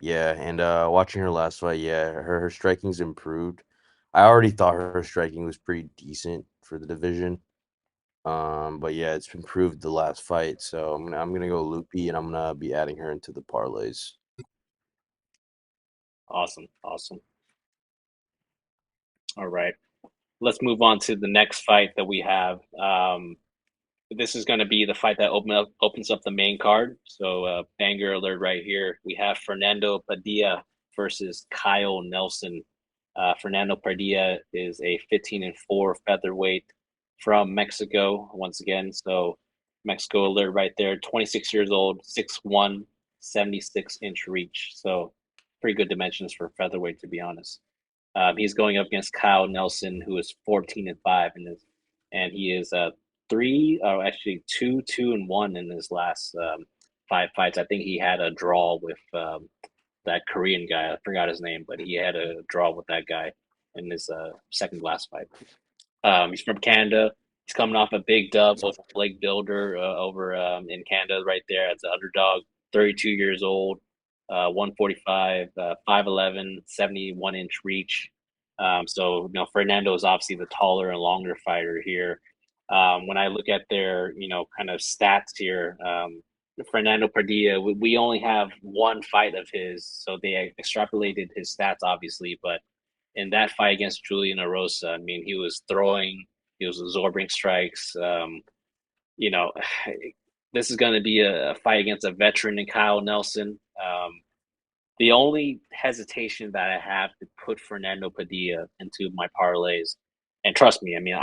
yeah, and watching her last fight, yeah, her striking's improved. I already thought her striking was pretty decent for the division. But yeah, it's improved the last fight, so I'm gonna go Loopy, and I'm gonna be adding her into the parlays. Awesome. Awesome. All right. Let's move on to the next fight that we have. This is going to be the fight that opens up the main card. So, banger alert right here. We have Fernando Padilla versus Kyle Nelson. Fernando Padilla is a 15-4 featherweight from Mexico once again. So, Mexico alert right there. 26 years old, 6'1", 76-inch reach. So, pretty good dimensions for featherweight, to be honest. He's going up against Kyle Nelson, who is 14-5 and he is actually 2-1 in his last 5 fights. I think he had a draw with that Korean guy. I forgot his name, but he had a draw with that guy in his second last fight. He's from Canada. He's coming off a big dub with Blake Builder over in Canada right there as an underdog. 32 years old, 145, 5'11", 71-inch reach. So, Fernando is obviously the taller and longer fighter here. When I look at their, kind of stats here, Fernando Padilla, we only have one fight of his, so they extrapolated his stats, obviously, but in that fight against Julian Erosa, I mean, he was throwing, he was absorbing strikes. You know, this is going to be a fight against a veteran in Kyle Nelson. The only hesitation that I have to put Fernando Padilla into my parlays, and trust me, I mean,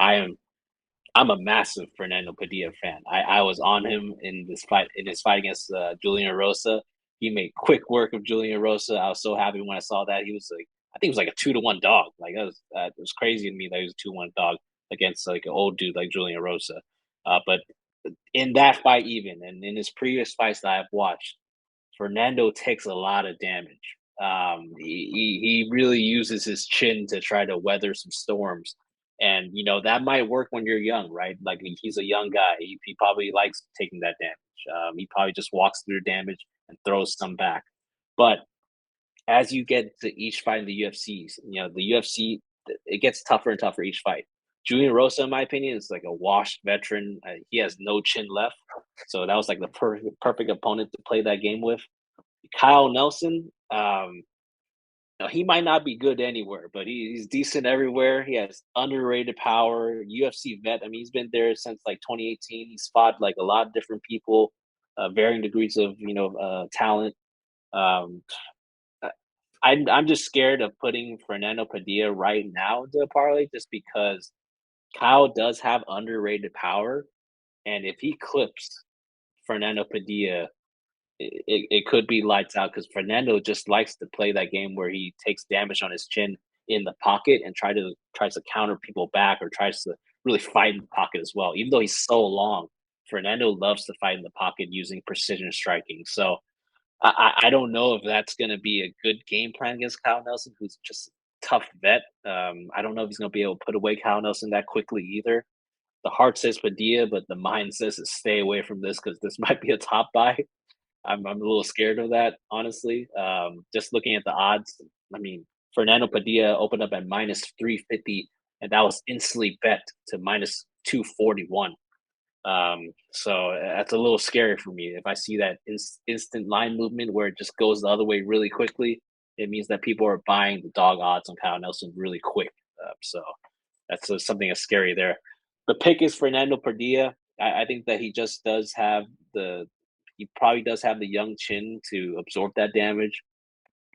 I'm a massive Fernando Padilla fan. I was on him in his fight against Julian Rosa. He made quick work of Julian Rosa. I was so happy when I saw that. He was like, I think it was like a 2-1 dog. Like it was crazy to me that he was a 2-1 dog against like an old dude like Julian Rosa. But in that fight, even and in his previous fights that I've watched, Fernando takes a lot of damage. He really uses his chin to try to weather some storms, and that might work when you're young, right? Like he's a young guy. He probably likes taking that damage. He probably just walks through damage and throws some back. But as you get to each fight in the UFCs, the UFC it gets tougher and tougher each fight. Julian Rosa, in my opinion, is like a washed veteran. He has no chin left, so that was like the perfect opponent to play that game with. Kyle Nelson, he might not be good anywhere, but he's decent everywhere. He has underrated power. UFC vet. I mean, he's been there since like 2018. He's fought like a lot of different people, varying degrees of talent. Um, I'm just scared of putting Fernando Padilla right now into a parlay just because Kyle does have underrated power, and if he clips Fernando Padilla, it could be lights out because Fernando just likes to play that game where he takes damage on his chin in the pocket and tries to counter people back or tries to really fight in the pocket as well. Even though he's so long, Fernando loves to fight in the pocket using precision striking. So I don't know if that's going to be a good game plan against Kyle Nelson, who's just a tough vet. I don't know if he's going to be able to put away Kyle Nelson that quickly either. The heart says Padilla, but the mind says to stay away from this because this might be a top buy. I'm a little scared of that, honestly. Just looking at the odds, I mean, Fernando Padilla opened up at minus 350, and that was instantly bet to minus 241. So that's a little scary for me. If I see that instant line movement where it just goes the other way really quickly, it means that people are buying the dog odds on Kyle Nelson really quick. So that's something that's scary there. The pick is Fernando Padilla. I think that he probably does have the young chin to absorb that damage,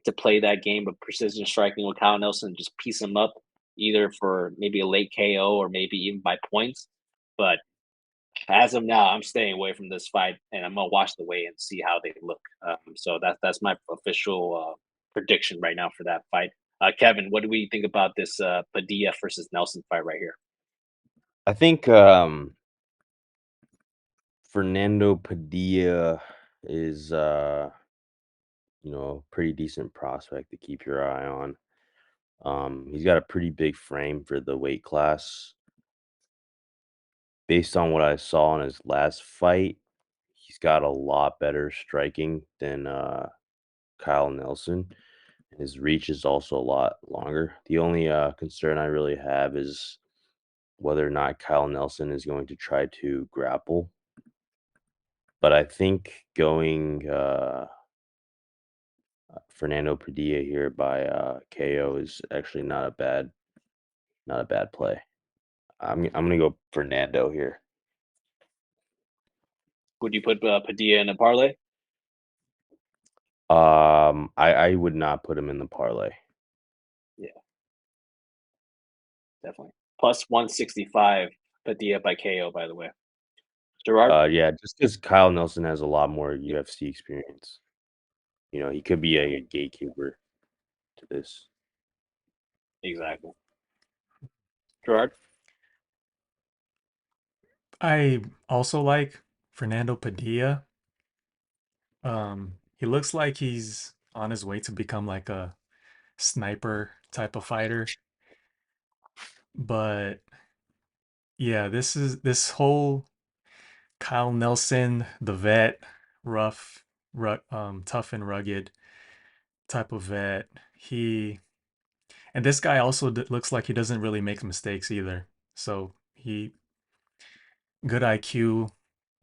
to play that game of precision striking with Kyle Nelson, just piece him up either for maybe a late KO or maybe even by points. But as of now, I'm staying away from this fight, and I'm gonna watch the weigh and see how they look. So that's my official prediction right now for that fight. Kevin, what do we think about this Padilla versus Nelson fight right here? I think Fernando Padilla is pretty decent prospect to keep your eye on. He's got a pretty big frame for the weight class. Based on what I saw in his last fight, he's got a lot better striking than Kyle Nelson. His reach is also a lot longer. The only concern I really have is whether or not Kyle Nelson is going to try to grapple. But I think going Fernando Padilla here by KO is actually not a bad play. I'm gonna go Fernando here. Would you put Padilla in a parlay? I would not put him in the parlay. Yeah, definitely. Plus 165 Padilla by KO, by the way. Gerard? Yeah, just because Kyle Nelson has a lot more UFC experience. You know, he could be a gatekeeper to this. Exactly. Gerard? I also like Fernando Padilla. He looks like he's on his way to become like a sniper type of fighter. But yeah, this whole Kyle Nelson, the vet, rough, tough and rugged type of vet. And this guy also looks like he doesn't really make mistakes either. So he good IQ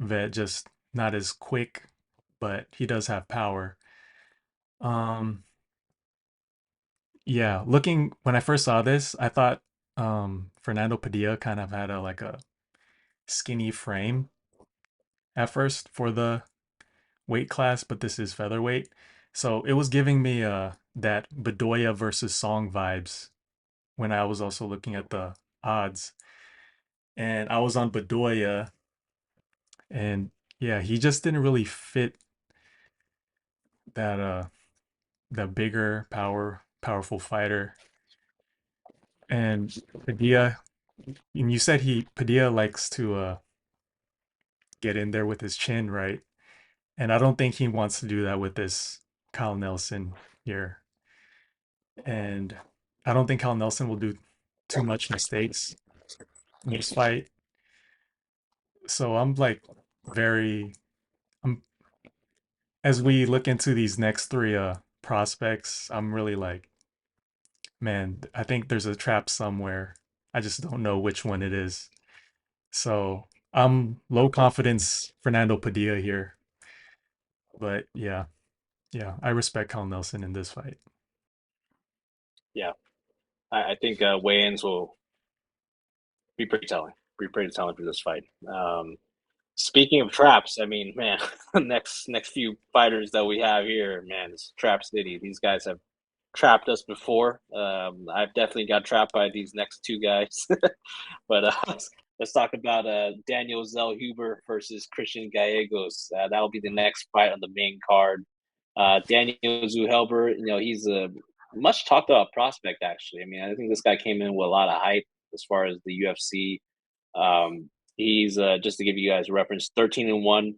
vet, just not as quick, but he does have power. Um, yeah, looking when I first saw this, I thought Fernando Padilla kind of had a skinny frame at first for the weight class, but this is featherweight. So it was giving me that Bedoya versus Song vibes when I was also looking at the odds. And I was on Bedoya, and yeah, he just didn't really fit that that bigger powerful fighter. And Padilla, and you said he Padilla likes to get in there with his chin, right? And I don't think he wants to do that with this Kyle Nelson here. And I don't think Kyle Nelson will do too much mistakes in this fight. So I'm like very I'm as we look into these next three prospects, I'm really like, man, I think there's a trap somewhere. I just don't know which one it is. So I'm low confidence Fernando Padilla here. But yeah, I respect Kyle Nelson in this fight. Yeah. I think weigh-ins will be pretty telling. Be pretty telling for this fight. Speaking of traps, I mean, man, next few fighters that we have here, man, it's Trap City. These guys have trapped us before. I've definitely got trapped by these next two guys. But let's talk about Daniel Zellhuber versus Christian Gallegos. That'll be the next fight on the main card. Daniel Zellhuber, he's a much talked about prospect, actually. I mean, I think this guy came in with a lot of hype as far as the UFC. He's just to give you guys a reference, 13-1,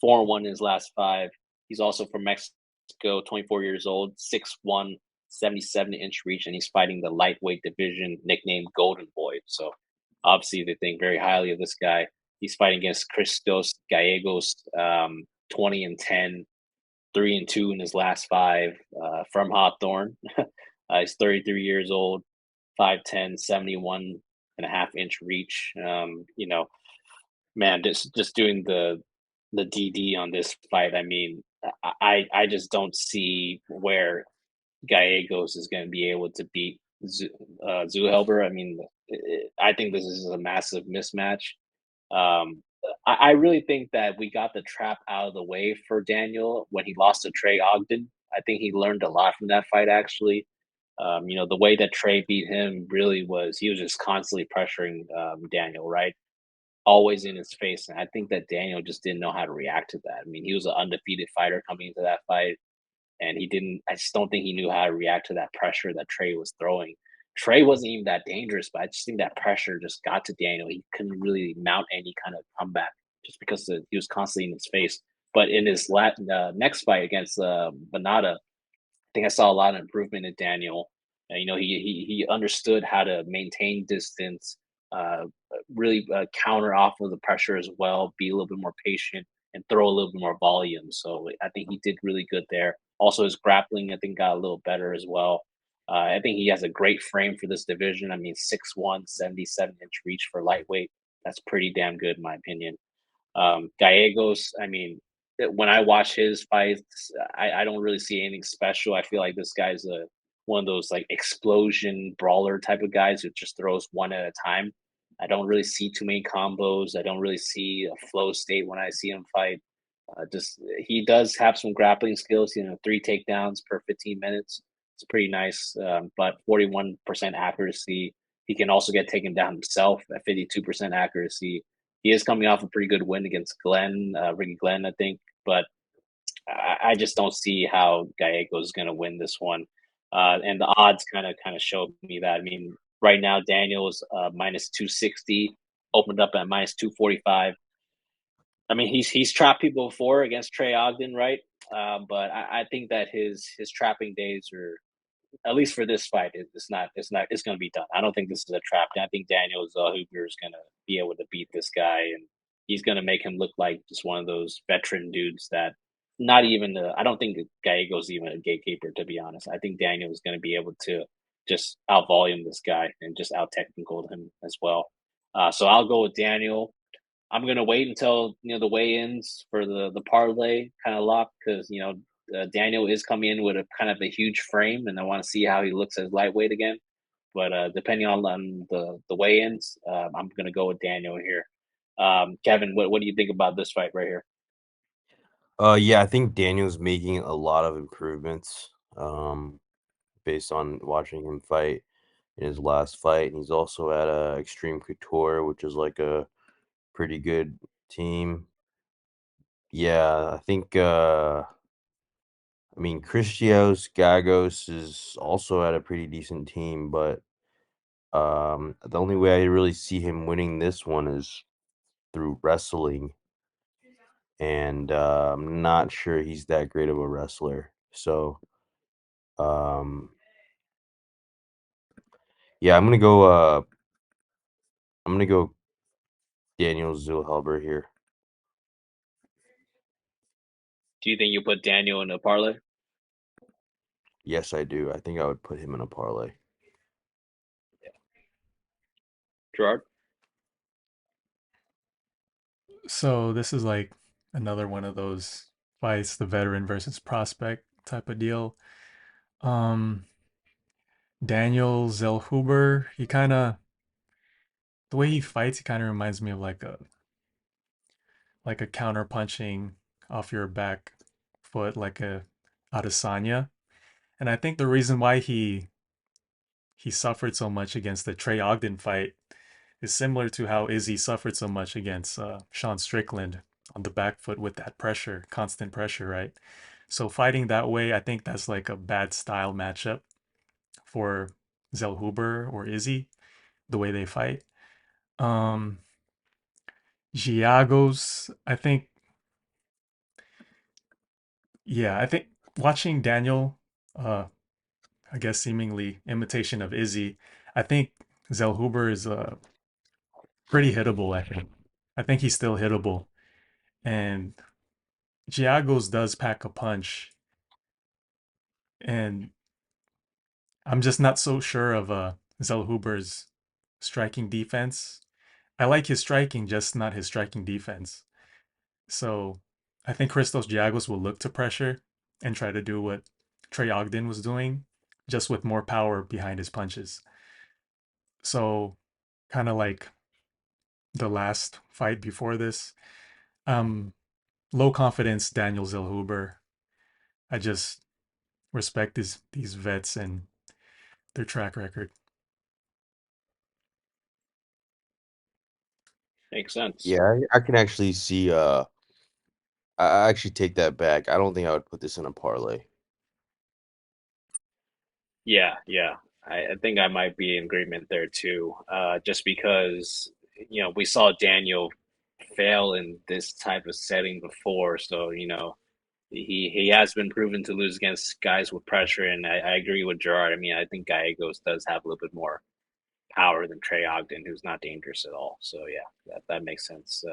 4-1 in his last five. He's also from Mexico, 24 years old, 6'1", 77-inch reach, and he's fighting the lightweight division, nicknamed Golden Boy. So obviously they think very highly of this guy. He's fighting against Christos Gallegos, 20-10, 3-2 in his last five, from Hawthorne. He's 33 years old, 5'10", 71.5-inch reach. Man, just doing the DD on this fight. I mean, I just don't see where Gallegos is going to be able to beat Zellhuber. I mean, I think this is a massive mismatch. I really think that we got the trap out of the way for Daniel when he lost to Trey Ogden. I think he learned a lot from that fight, actually. The way that Trey beat him really was he was just constantly pressuring Daniel, right? Always in his face. And I think that Daniel just didn't know how to react to that. I mean, he was an undefeated fighter coming into that fight, and I just don't think he knew how to react to that pressure that Trey was throwing. Trey wasn't even that dangerous, but I just think that pressure just got to Daniel. He couldn't really mount any kind of comeback just because he was constantly in his face. But in his next fight against Banada, I think I saw a lot of improvement in Daniel. He understood how to maintain distance, uh, really counter off of the pressure as well, be a little bit more patient, and throw a little bit more volume. So I think he did really good there. Also, his grappling, I think, got a little better as well. I think he has a great frame for this division. I mean, 6'1", 77-inch reach for lightweight. That's pretty damn good, in my opinion. Gallegos, I mean, when I watch his fights, I don't really see anything special. I feel like this guy's one of those like explosion brawler type of guys who just throws one at a time. I don't really see too many combos. I don't really see a flow state when I see him fight. Just he does have some grappling skills. 3 takedowns per 15 minutes. It's pretty nice, but 41% accuracy. He can also get taken down himself at 52% accuracy. He is coming off a pretty good win against Ricky Glenn, I think, but I just don't see how Gallegos is going to win this one. And the odds kind of show me that. I mean, right now Daniel's minus 260, opened up at minus 245. I mean, he's trapped people before against Trey Ogden, right? But I think that his trapping days are, at least for this fight, it's going to be done. I don't think this is a trap. I think Daniel Zellhuber is going to be able to beat this guy, and he's going to make him look like just one of those veteran dudes that not even I don't think Gallego's even a gatekeeper, to be honest. I think Daniel is going to be able to just out volume this guy and just out technical him as well. So I'll go with Daniel. I'm gonna wait until the weigh-ins for the parlay kind of lock, because Daniel is coming in with a kind of a huge frame, and I want to see how he looks as lightweight again. But depending on the weigh-ins, I'm gonna go with Daniel here. Kevin, what do you think about this fight right here? Yeah, I think Daniel's making a lot of improvements, based on watching him fight in his last fight, and he's also at Extreme Couture, which is like a pretty good team. Yeah, I think. I mean, Christios Giagos is also at a pretty decent team, but the only way I really see him winning this one is through wrestling, and I'm not sure he's that great of a wrestler. So, um, yeah, I'm gonna go Daniel Zellhuber here. Do you think you put Daniel in a parlay? Yes, I do. I think I would put him in a parlay. Gerard? So this is like another one of those fights, the veteran versus prospect type of deal. Um, Daniel Zellhuber, he kind of the way he fights, he kind of reminds me of like a counter punching off your back foot, like a Adesanya. And I think the reason why he suffered so much against the Trey Ogden fight is similar to how Izzy suffered so much against Sean Strickland on the back foot with that pressure, constant pressure, right? So fighting that way, I think that's like a bad style matchup for Zellhuber or Izzy, the way they fight. Um, Giagos, I think, yeah, I think watching Daniel, uh, I guess seemingly imitation of Izzy, I think Zellhuber is pretty hittable. I think he's still hittable, and Giagos does pack a punch, and I'm just not so sure of Zellhuber's striking defense. I like his striking, just not his striking defense. So I think Christos Giagos will look to pressure and try to do what Trey Ogden was doing, just with more power behind his punches. So kind of like the last fight before this, um, low confidence Daniel Zellhuber. I just respect these vets and their track record. Makes sense. Yeah, I can actually see. I actually take that back. I don't think I would put this in a parlay. Yeah, yeah. I think I might be in agreement there too. Just because we saw Daniel fail in this type of setting before, so he has been proven to lose against guys with pressure, and I agree with Gerard. I mean, I think Gallegos does have a little bit more power than Trey Ogden, who's not dangerous at all. So yeah, that makes sense.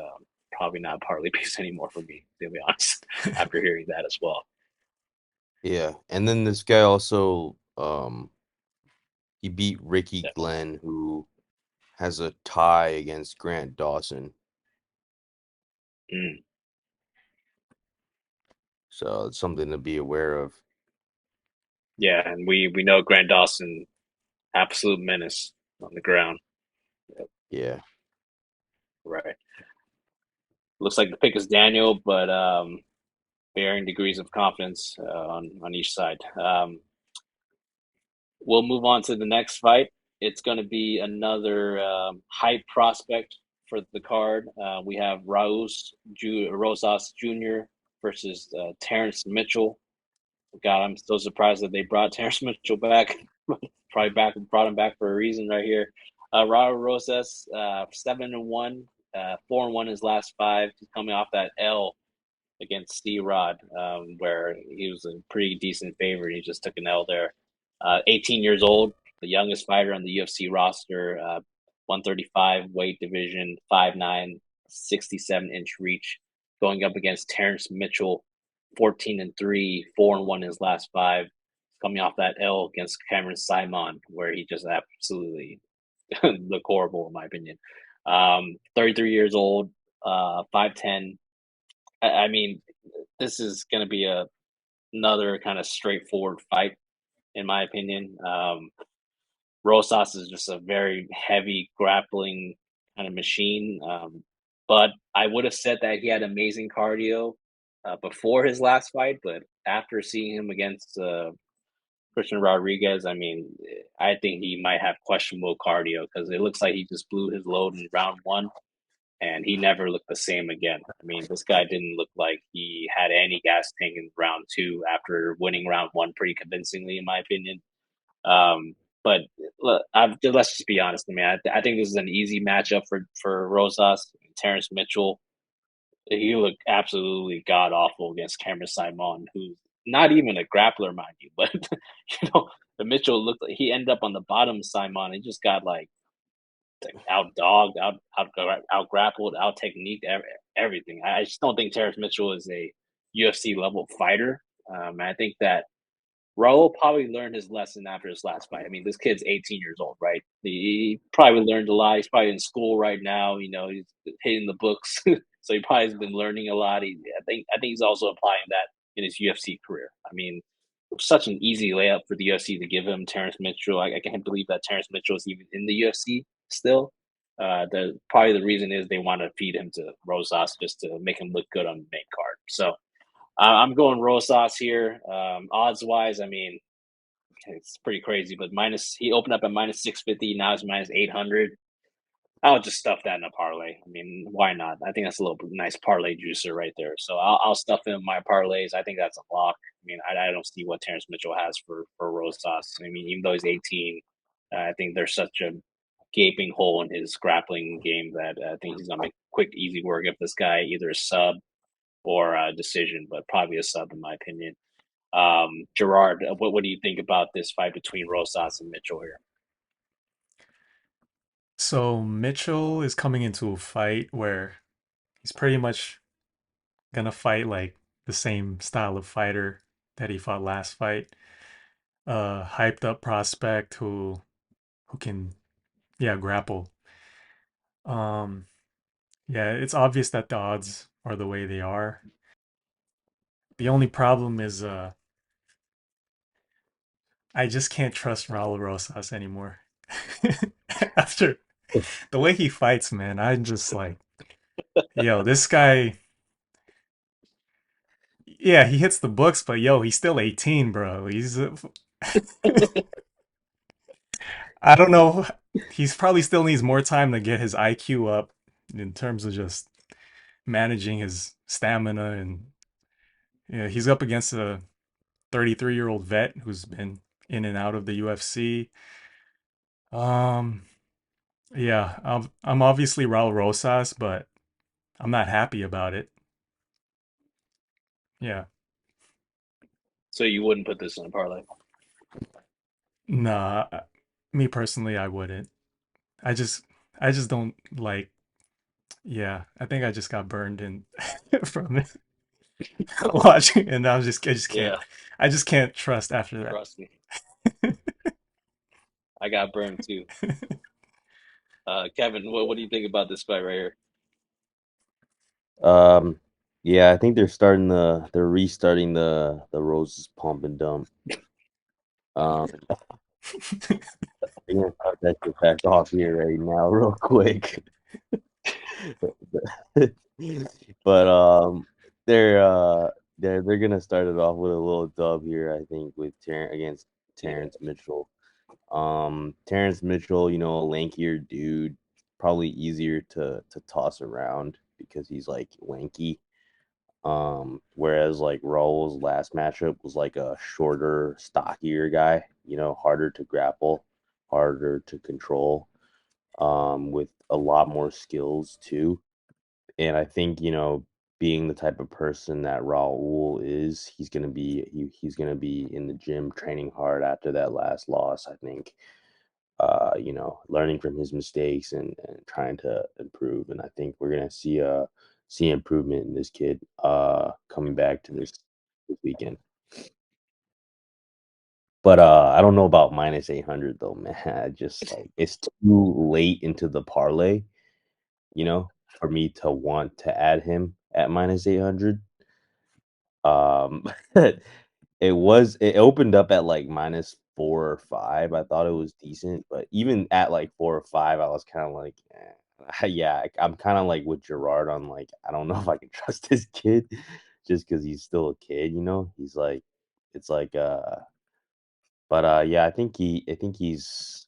Probably not a parlay piece anymore for me, to be honest. After hearing that as well. Yeah, and then this guy also He beat Ricky Definitely. Glenn, who has a tie against Grant Dawson. Mm. So it's something to be aware of. Yeah, and we know Grant Dawson, absolute menace on the ground. Yep, Yeah. right. Looks like the pick is Daniel, but varying degrees of confidence on each side. We'll move on to the next fight. It's going to be another hype prospect for the card. We have Rosas Jr. versus Terrence Mitchell. God, I'm still surprised that they brought Terrence Mitchell back. Probably brought him back for a reason right here. Raul Rosas, 7-1, 4-1 his last five. He's coming off that L against C Rod, where he was a pretty decent favorite. He just took an L there. 18 years old, the youngest fighter on the UFC roster, 135 weight division, 5'9, 67-inch reach, going up against Terrence Mitchell, 14-3, 4-1 his last five. Coming off that L against Cameron Simon, where he just absolutely looked horrible, in my opinion. 33 years old, 5'10, I mean, this is going to be another kind of straightforward fight, in my opinion. Rosas is just a very heavy grappling kind of machine. But I would have said that he had amazing cardio before his last fight, but after seeing him against Christian Rodriguez, I mean, I think he might have questionable cardio because it looks like he just blew his load in round one and he never looked the same again. I mean, this guy didn't look like he had any gas tank in round two after winning round one pretty convincingly, in my opinion. But look, let's just be honest. I mean, I think this is an easy matchup for Rosas. Terrence Mitchell, he looked absolutely god awful against Cameron Simon, who's not even a grappler, mind you. But the Mitchell looked like he ended up on the bottom. Simon, he just got like out dogged, out grappled, out techniqued, everything. I just don't think Terrence Mitchell is a UFC level fighter. I think that Raul probably learned his lesson after his last fight. I mean, this kid's 18 years old, right? He probably learned a lot. He's probably in school right now. He's hitting the books, so he probably has been learning a lot. I think he's also applying that in his UFC career. I mean, it was such an easy layup for the UFC to give him Terrence Mitchell. I can't believe that Terrence Mitchell is even in the UFC still. Probably the reason is they want to feed him to Rosas just to make him look good on the main card. So I'm going Rosas here. Odds wise, I mean, it's pretty crazy, but he opened up at minus 650. Now it's minus 800. I'll just stuff that in a parlay. I mean, why not? I think that's a little nice parlay juicer right there. So I'll stuff in my parlays. I think that's a lock. I mean, I don't see what Terrence Mitchell has for Rosas. I mean, even though he's 18, I think there's such a gaping hole in his grappling game that I think he's gonna make quick, easy work of this guy, either a sub or a decision, but probably a sub in my opinion. Gerard, what do you think about this fight between Rosas and Mitchell here? So Mitchell is coming into a fight where he's pretty much gonna fight like the same style of fighter that he fought last fight. Hyped up prospect who can, yeah, grapple. Um yeah, it's obvious that the odds are the way they are. The only problem is I just can't trust Raul Rosas anymore. After the way he fights, man, I'm just like, yo, this guy, yeah, he hits the books, but yo, he's still 18, bro. I don't know. He's probably still needs more time to get his IQ up in terms of just managing his stamina. And yeah, he's up against a 33-year-old vet who's been in and out of the UFC. Um, yeah, I'm obviously Raul Rosas, but I'm not happy about it. Yeah. So you wouldn't put this in a parlay? Nah, me personally, I wouldn't. I just, I just don't like. Yeah, I think I just got burned in from it watching, and I just can't, Yeah, I just can't trust after trust me. I got burned too. Kevin, what do you think about this fight right here? Um, yeah, I think they're restarting the Roses pump and dump. I'm gonna cut that shit back off here right now, real quick. But they're uh they're gonna start it off with a little dub here, I think, with against Terrence Mitchell. Terrence Mitchell, you know, a lankier dude, probably easier to toss around because he's like lanky. Whereas like Raul's last matchup was like a shorter, stockier guy, you know, harder to grapple, harder to control, with a lot more skills too. And I think, you know, being the type of person that Raul is, he's gonna be in the gym training hard after that last loss, I think. You know, learning from his mistakes and trying to improve. And I think we're gonna see improvement in this kid coming back to this weekend. But I don't know about minus 800 though, man. I just like it's too late into the parlay, you know, for me to want to add him at minus 800. Um, it opened up at like minus 4 or 5. I thought it was decent, but even at like 4 or 5, I was kind of like, yeah, I'm kind of like with Gerard on like, I don't know if I can trust this kid just because he's still a kid, you know. He's like, it's like, but yeah, I think he's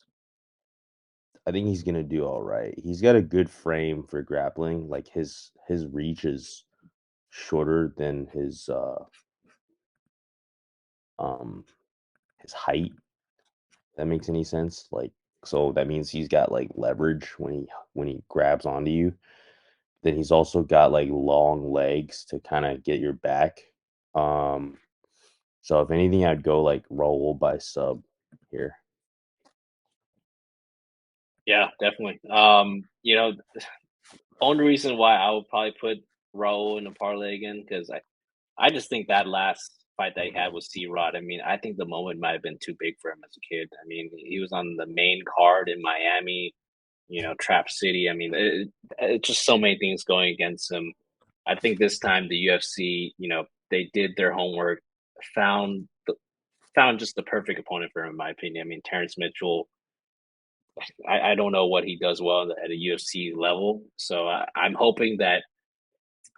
gonna do all right. He's got a good frame for grappling. Like his reach is shorter than um his height. If that makes any sense. Like so that means he's got like leverage when he grabs onto you. Then he's also got like long legs to kind of get your back. Um so if anything I'd go like roll by sub here. Yeah, definitely. Only reason why I would probably put Raul in the parlay again because I just think that last fight that he had with C Rod. I mean, I think the moment might have been too big for him as a kid. I mean, he was on the main card in Miami, Trap City. I mean, it's just so many things going against him. I think this time the UFC, they did their homework, found found just the perfect opponent for him, in my opinion. I mean, Terrence Mitchell. I don't know what he does well at a UFC level, so I'm hoping that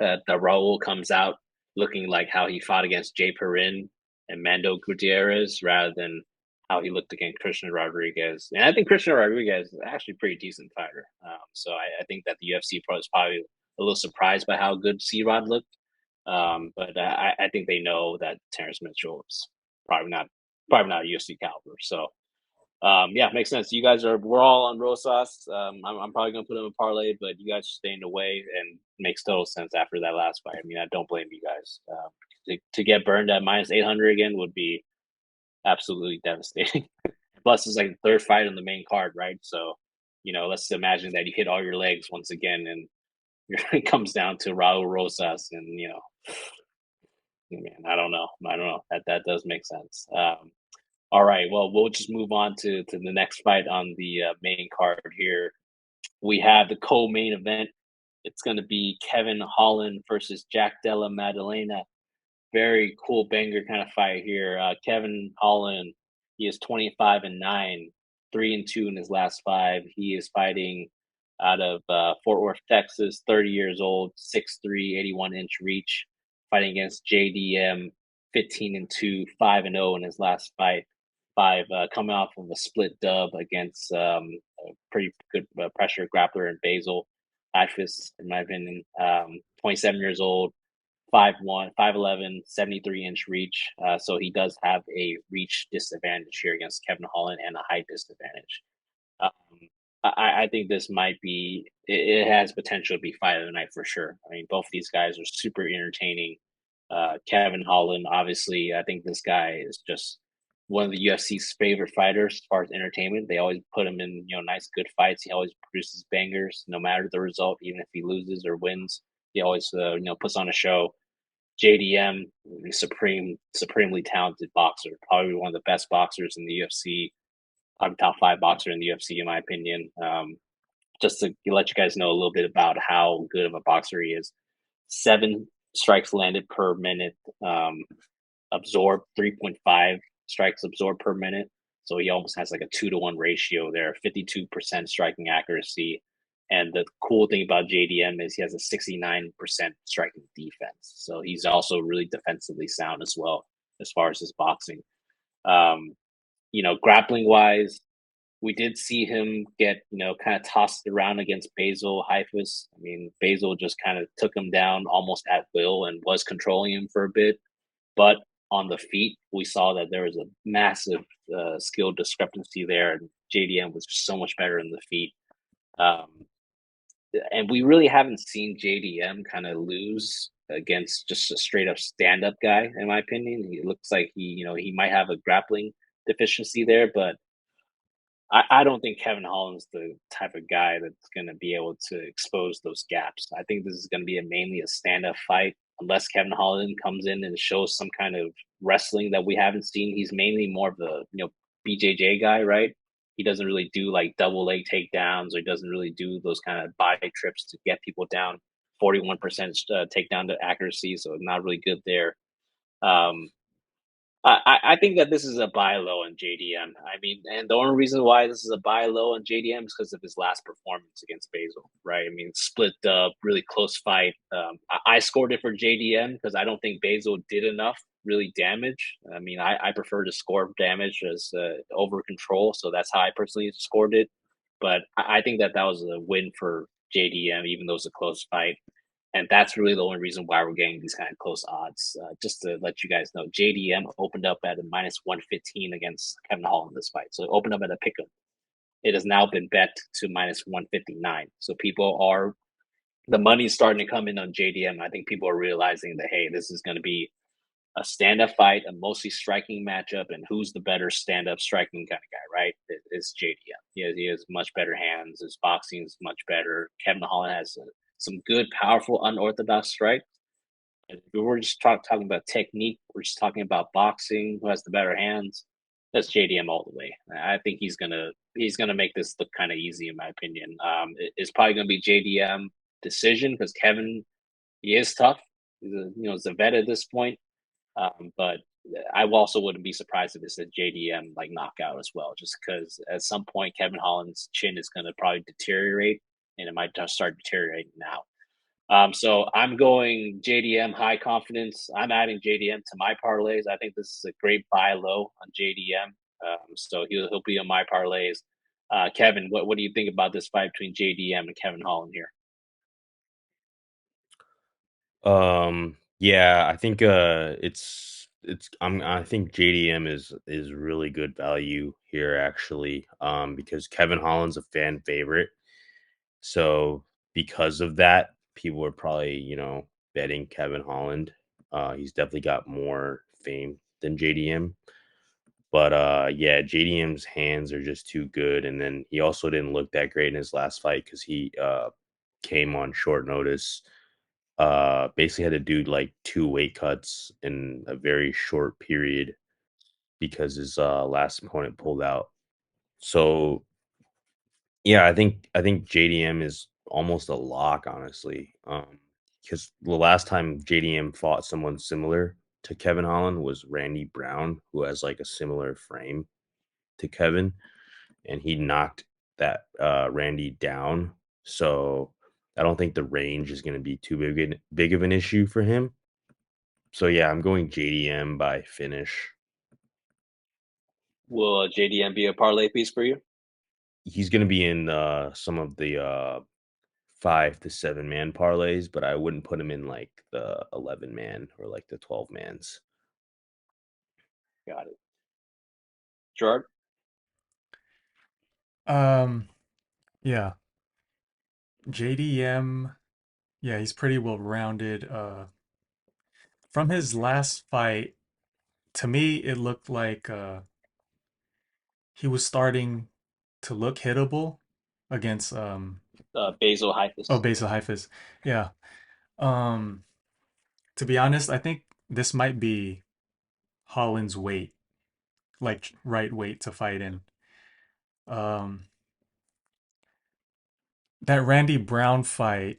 Raul comes out looking like how he fought against Jay Perrin and Mando Gutierrez rather than how he looked against Christian Rodriguez. And I think Christian Rodriguez is actually a pretty decent fighter. So I think that the UFC pro is probably a little surprised by how good C Rod looked. But I think they know that Terrence Mitchell is probably not a UFC caliber. So yeah, makes sense. We're all on Rosas. I'm probably gonna put him in parlay, but you guys are staying away, and makes total sense after that last fight. I mean, I don't blame you guys. To get burned at minus 800 again would be absolutely devastating. Plus, it's like the third fight on the main card, right? So, let's imagine that you hit all your legs once again, and it comes down to Raul Rosas, and man, I don't know. That does make sense. All right. Well, we'll just move on to the next fight on the main card here. We have the co-main event. It's going to be Kevin Holland versus Jack Della Maddalena. Very cool banger kind of fight here. Kevin Holland, he is 25-9, 3-2 in his last five. He is fighting out of Fort Worth, Texas, 30 years old, 6'3", 81-inch reach, fighting against JDM, 15-2, 5-0 in his last fight. Coming off of a split dub against a pretty good pressure grappler in Basil Ashfis, in my opinion. 27 years old, 5'1", 5'11", 73-inch reach. So he does have a reach disadvantage here against Kevin Holland and a height disadvantage. Um, I think this might be, it has potential to be fight of the night for sure. I mean, both of these guys are super entertaining. Kevin Holland, obviously, I think this guy is just one of the UFC's favorite fighters as far as entertainment. They always put him in, nice, good fights. He always produces bangers, no matter the result, even if he loses or wins. He always, puts on a show. JDM, supremely talented boxer, probably one of the best boxers in the UFC. probably top five boxer in the UFC, in my opinion. Just to let you guys know a little bit about how good of a boxer he is. 7 strikes landed per minute, absorbed 3.5 strikes absorbed per minute. So he almost has like a 2-to-1 ratio there, 52% striking accuracy. And the cool thing about JDM is he has a 69% striking defense. So he's also really defensively sound as well as far as his boxing. Um, grappling wise, we did see him get, kind of tossed around against Basil Heifetz. I mean, Basil just kind of took him down almost at will and was controlling him for a bit. But on the feet, we saw that there was a massive skill discrepancy there, and JDM was just so much better in the feet. Um, and we really haven't seen JDM kind of lose against just a straight up stand up guy, in my opinion. He looks like he might have a grappling deficiency there, but I don't think Kevin Holland's the type of guy that's going to be able to expose those gaps. I think this is going to be mainly a stand-up fight, unless Kevin Holland comes in and shows some kind of wrestling that we haven't seen. He's mainly more of the BJJ guy, right? He doesn't really do like double leg takedowns, or he doesn't really do those kind of body trips to get people down. 41% takedown to accuracy, so not really good there. Um, I think that this is a buy low on JDM. I mean, and the only reason why this is a buy low on JDM is because of his last performance against Basil, right? I mean, split up, really close fight. I scored it for JDM because I don't think Basil did enough really damage. I mean, I prefer to score damage as over control, so that's how I personally scored it. But I think that was a win for JDM, even though it's a close fight. And that's really the only reason why we're getting these kind of close odds. Just to let you guys know, JDM opened up at a minus 115 against Kevin Holland in this fight. So it opened up at a pick'em. It has now been bet to minus 159. So the money's starting to come in on JDM. I think people are realizing that, hey, this is going to be a stand-up fight, a mostly striking matchup, and who's the better stand-up striking kind of guy, right? It's JDM. He has much better hands. His boxing is much better. Kevin Holland has some good, powerful, unorthodox strikes. And if we're just talking about technique, we're just talking about boxing, who has the better hands. That's JDM all the way. I think he's gonna make this look kind of easy, in my opinion. It's probably gonna be JDM decision because Kevin, he is tough. He's a vet at this point. But I also wouldn't be surprised if it's a JDM like knockout as well, just because at some point Kevin Holland's chin is going to probably deteriorate, and it might just start deteriorating now. So I'm going JDM high confidence. I'm adding JDM to my parlays. I think this is a great buy low on JDM. So he'll be on my parlays. Kevin, what do you think about this fight between JDM and Kevin Holland here? Yeah, I think I think JDM is really good value here actually. Because Kevin Holland's a fan favorite. So because of that, people are probably, betting Kevin Holland. He's definitely got more fame than JDM. But yeah, JDM's hands are just too good. And then he also didn't look that great in his last fight because he came on short notice. Basically had to do like 2 weight cuts in a very short period because his last opponent pulled out. So yeah, I think JDM is almost a lock, honestly. Because the last time JDM fought someone similar to Kevin Holland was Randy Brown, who has like a similar frame to Kevin, and he knocked that Randy down. So I don't think the range is going to be too big of an issue for him. So yeah, I'm going JDM by finish. Will JDM be a parlay piece for you? He's going to be in some of the 5 to 7 man parlays, but I wouldn't put him in like the 11 man or like the 12 mans. Got it. Gerard? Um, yeah, JDM. Yeah, he's pretty well rounded. From his last fight, to me, it looked like he was starting to look hittable against Basil oh, Heifetz. Basil Heifetz. Yeah. Um, to be honest, I think this might be Holland's weight, like right weight to fight in. Um, that Randy Brown fight,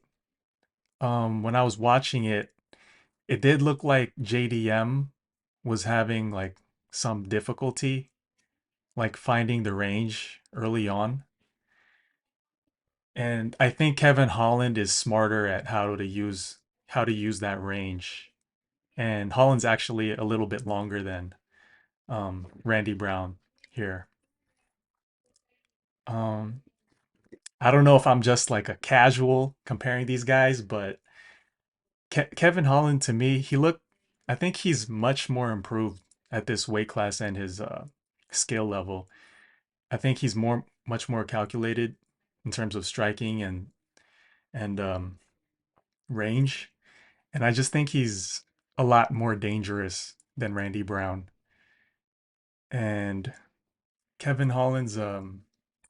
when I was watching it, it did look like JDM was having like some difficulty, like finding the range early on. And I think Kevin Holland is smarter at how to use that range. And Holland's actually a little bit longer than Randy Brown here. Um, I don't know if I'm just like a casual comparing these guys, but Kevin Holland to me, I think he's much more improved at this weight class and his skill level. I think he's much more calculated in terms of striking and range, and I just think he's a lot more dangerous than Randy Brown. And Kevin Holland's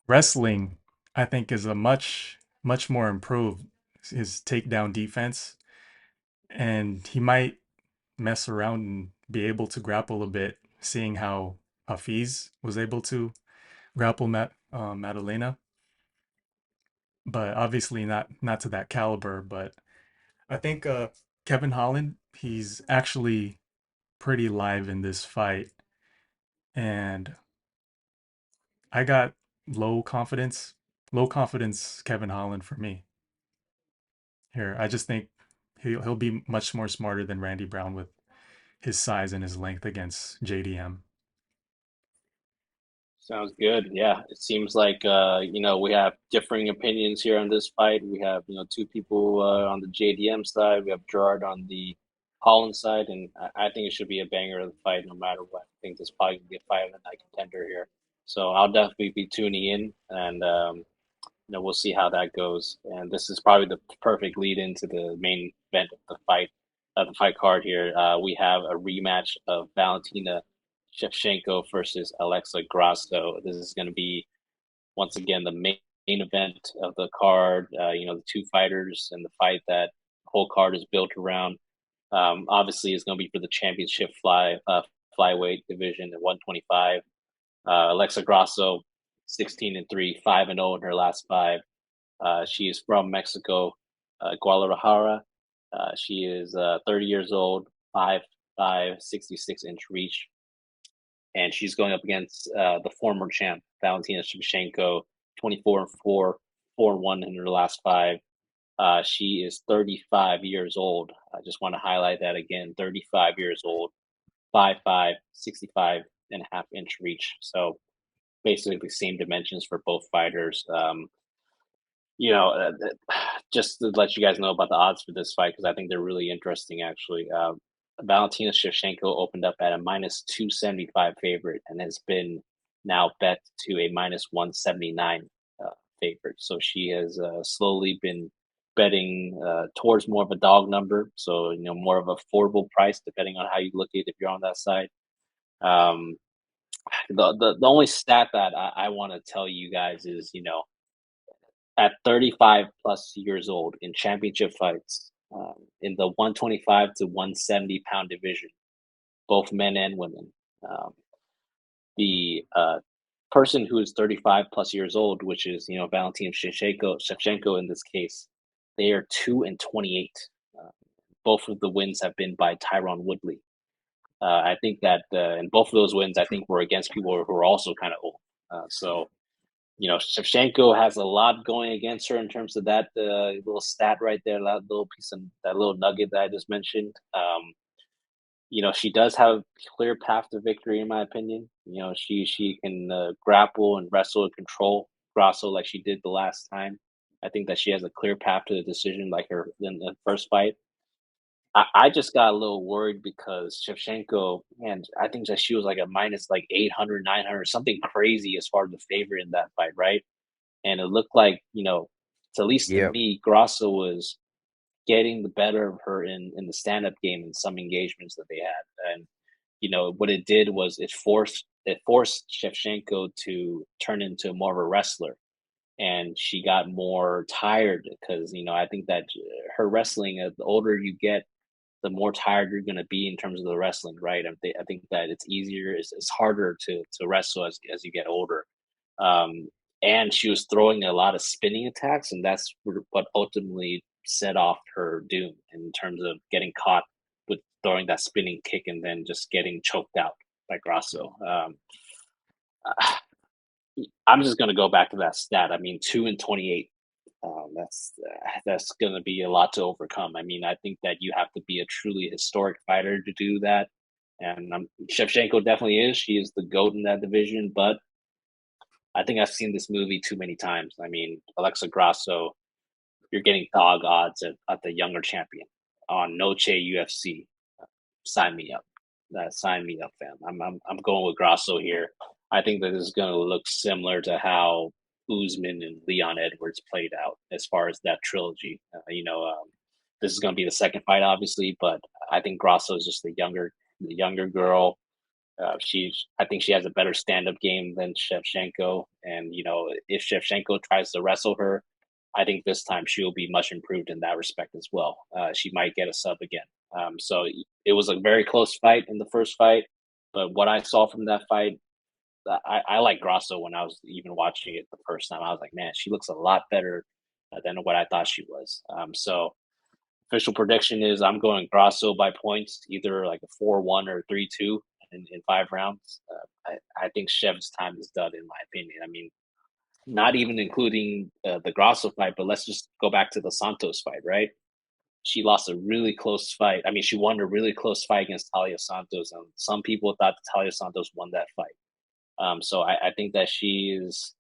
wrestling, I think, is a much more improved. His takedown defense, and he might mess around and be able to grapple a bit, seeing how Hafiz was able to grapple Maddalena, but obviously not to that caliber. But I think Kevin Holland, he's actually pretty live in this fight, and I got low confidence Kevin Holland for me here. I just think he'll be much more smarter than Randy Brown with his size and his length against JDM. Sounds good. Yeah, it seems like we have differing opinions here on this fight. We have, two people on the JDM side. We have Gerard on the Holland side, and I think it should be a banger of the fight no matter what. I think this probably gonna be a fight of the night contender here. So I'll definitely be tuning in, and we'll see how that goes. And this is probably the perfect lead into the main event of the fight card here. We have a rematch of Valentina Shevchenko versus Alexa Grasso. This is going to be once again the main event of the card. The two fighters and the fight that the whole card is built around. Obviously, it's going to be for the championship flyweight division at 125. Alexa Grasso, 16-3, 5-0 in her last five. She is from Mexico, Guadalajara. She is 30 years old, 5'5", 66-inch reach, and she's going up against the former champ Valentina Shevchenko, 24-4, 4-1 in her last five. She is 35 years old. I just want to highlight that again. 35 years old, 5'5", 65.5-inch reach. So basically the same dimensions for both fighters. You know, uh, just to let you guys know about the odds for this fight, because I think they're really interesting, actually. Valentina Shevchenko opened up at a minus 275 favorite and has been now bet to a minus 179 favorite. So she has slowly been betting towards more of a dog number. So, more of a affordable price, depending on how you look at it if you're on that side. Um, the only stat that I want to tell you guys is, at 35 plus years old in championship fights, in the 125 to 170 pound division, both men and women. Um, the person who is 35 plus years old, which is Valentina Shevchenko in this case, they are 2-28. Both of the wins have been by Tyron Woodley. I think that in both of those wins, I think were against people who are also kind of old. So Shevchenko has a lot going against her in terms of that little stat right there, that little piece of that little nugget that I just mentioned. She does have a clear path to victory, in my opinion. She can grapple and wrestle and control Grasso like she did the last time. I think that she has a clear path to the decision, like her in the first fight. I just got a little worried because Shevchenko, and I think that she was like a minus like 800, 900, something crazy as far as the favorite in that fight, right? And it looked like, at least to Yep. me, Grasso was getting the better of her in the stand-up game in some engagements that they had. And, what it did was it forced Shevchenko to turn into more of a wrestler. And she got more tired because, I think that her wrestling, the older you get, the more tired you're going to be in terms of the wrestling, right? I think that it's easier, it's harder to wrestle as you get older. Um, and she was throwing a lot of spinning attacks, and that's what ultimately set off her doom in terms of getting caught with throwing that spinning kick and then just getting choked out by Grasso. I'm just going to go back to that stat. I mean, 2-28. That's going to be a lot to overcome. I mean, I think that you have to be a truly historic fighter to do that, and Shevchenko definitely is. She is the goat in that division, but I think I've seen this movie too many times. I mean, Alexa Grasso, you're getting dog odds at the younger champion on Noche UFC. Sign me up. Sign me up, fam. I'm going with Grasso here. I think that this is going to look similar to how Usman and Leon Edwards played out as far as that trilogy. This is going to be the second fight, obviously, but I think Grasso is just the younger girl. I think she has a better stand-up game than Shevchenko, and if Shevchenko tries to wrestle her, I think this time she will be much improved in that respect as well. She might get a sub again. So it was a very close fight in the first fight, but what I saw from that fight, I like Grasso when I was even watching it the first time. I was like, man, she looks a lot better than what I thought she was. So official prediction is I'm going Grasso by points, either like a 4-1 or 3-2 in 5 rounds. I think Shev's time is done, in my opinion. I mean, not even including the Grasso fight, but let's just go back to the Santos fight, right? She lost a really close fight. I mean, she won a really close fight against Talia Santos, and some people thought Talia Santos won that fight. So I think that she is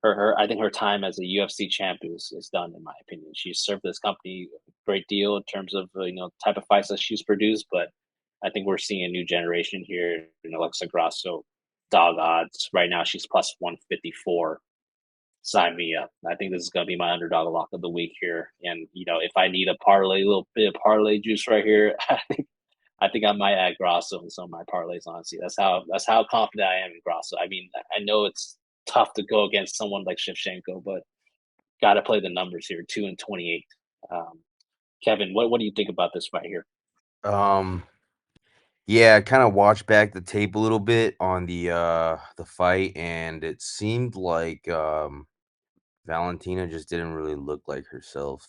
I think her time as a UFC champ is done, in my opinion. She's served this company a great deal in terms of type of fights that she's produced, but I think we're seeing a new generation here in Alexa Grasso. Dog odds right now, she's plus 154. Sign me up. I think this is going to be my underdog lock of the week here. And if I need a parlay, little bit of parlay juice right here, I think I might add Grasso in some of my parlays. Honestly, that's how confident I am in Grasso. I mean, I know it's tough to go against someone like Shevchenko, but got to play the numbers here. 2-28. Kevin, what do you think about this fight here? Um, yeah, I kind of watched back the tape a little bit on the fight, and it seemed like Valentina just didn't really look like herself.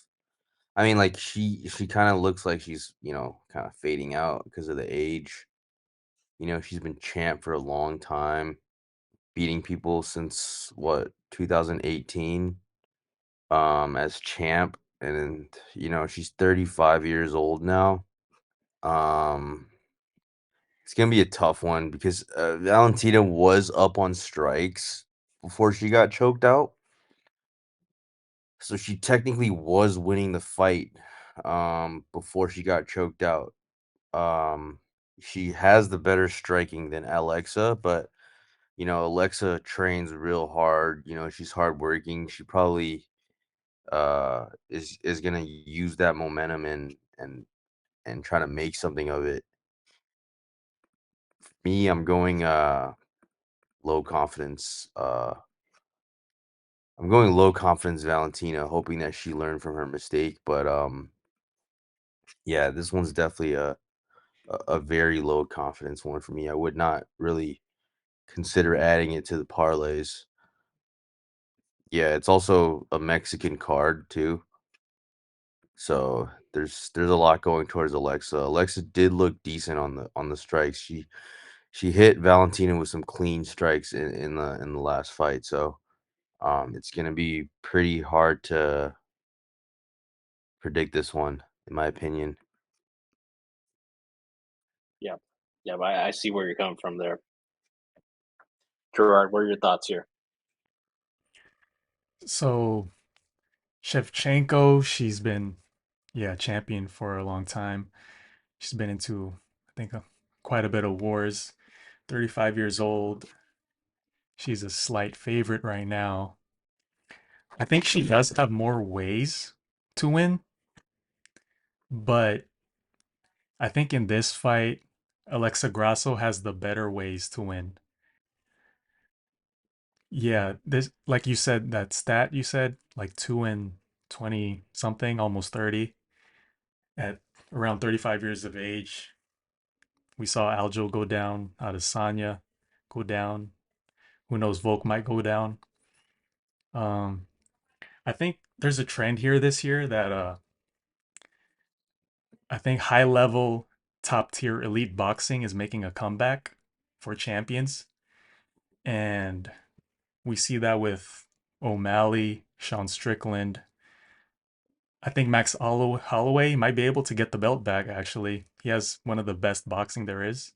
I mean, like she kind of looks like she's kind of fading out because of the age. She's been champ for a long time, beating people since what 2018 as champ, and she's 35 years old now. Um it's gonna be a tough one because Valentina was up on strikes before she got choked out, so she technically was winning the fight before she got choked out. um she has the better striking than Alexa, but Alexa trains real hard. She's hardworking. She probably is gonna use that momentum and try to make something of it. Me, I'm going low confidence. I'm going low confidence Valentina, hoping that she learned from her mistake. But yeah, this one's definitely a very low confidence one for me. I would not really consider adding it to the parlays. Yeah, it's also a Mexican card too. So there's a lot going towards Alexa. Alexa did look decent on the strikes. She hit Valentina with some clean strikes in the last fight. So it's gonna be pretty hard to predict this one, in my opinion. Yeah, yeah, I see where you're coming from there. Gerard, what are your thoughts here? So Shevchenko, she's been champion for a long time. She's been into I think quite a bit of wars. 35 years old. She's a slight favorite right now. I think she does have more ways to win, but I think in this fight, Alexa Grasso has the better ways to win. Yeah, this like you said that stat you said like 2-20 something, almost 30 at around 35 years of age. We saw Aljo go down, Adesanya go down. Who knows? Volk might go down. Um, I think there's a trend here this year that I think high level, top tier elite boxing is making a comeback for champions, and we see that with O'Malley, Sean Strickland. I think Max Holloway might be able to get the belt back. Actually, he has one of the best boxing there is,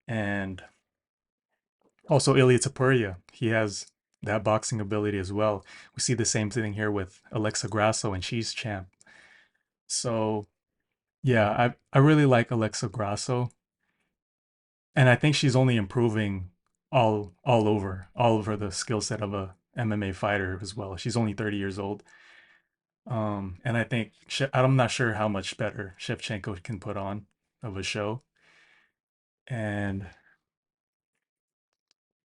and also Ilya Tapuria. He has that boxing ability as well. We see the same thing here with Alexa Grasso, and she's champ. So yeah, I really like Alexa Grasso, and I think she's only improving all over the skill set of a MMA fighter as well. She's only 30 years old. And I think I'm not sure how much better Shevchenko can put on of a show. And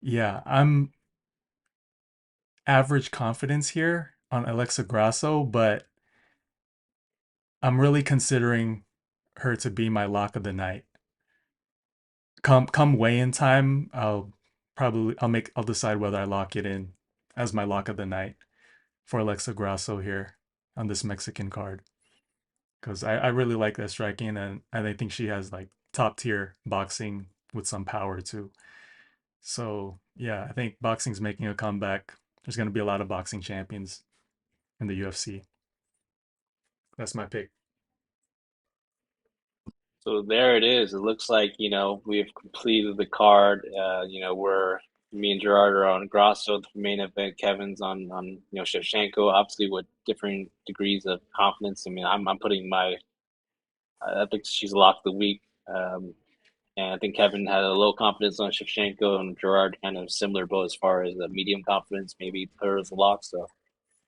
yeah, I'm average confidence here on Alexa Grasso, but I'm really considering her to be my lock of the night. Come weigh-in time, I'll decide whether I lock it in as my lock of the night for Alexa Grasso here on this Mexican card. Because I really like that striking, and I think she has like top tier boxing with some power too. So yeah, I think boxing's making a comeback. There's going to be a lot of boxing champions in the UFC. That's my pick. So there it is. It looks like, we've completed the card. We're me and Gerard are on Grasso, the main event. Kevin's on Shevchenko, obviously with different degrees of confidence. I mean, I'm putting I think she's locked the week. And I think Kevin had a low confidence on Shevchenko, and Gerard kind of similar boat as far as the medium confidence, maybe put her as a lock. So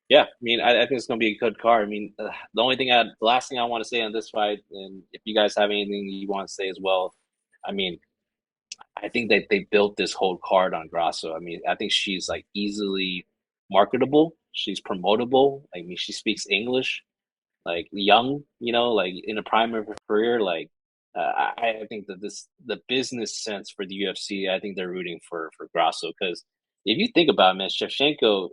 yeah, I mean, I think it's going to be a good card. I mean, the last thing I want to say on this fight, and if you guys have anything you want to say as well, I mean, I think that they built this whole card on Grasso. I mean, I think she's like easily marketable. She's promotable. I mean, she speaks English, like young, like in the prime of her career. Like, I think that the business sense for the UFC, I think they're rooting for Grasso because if you think about it, man, Shevchenko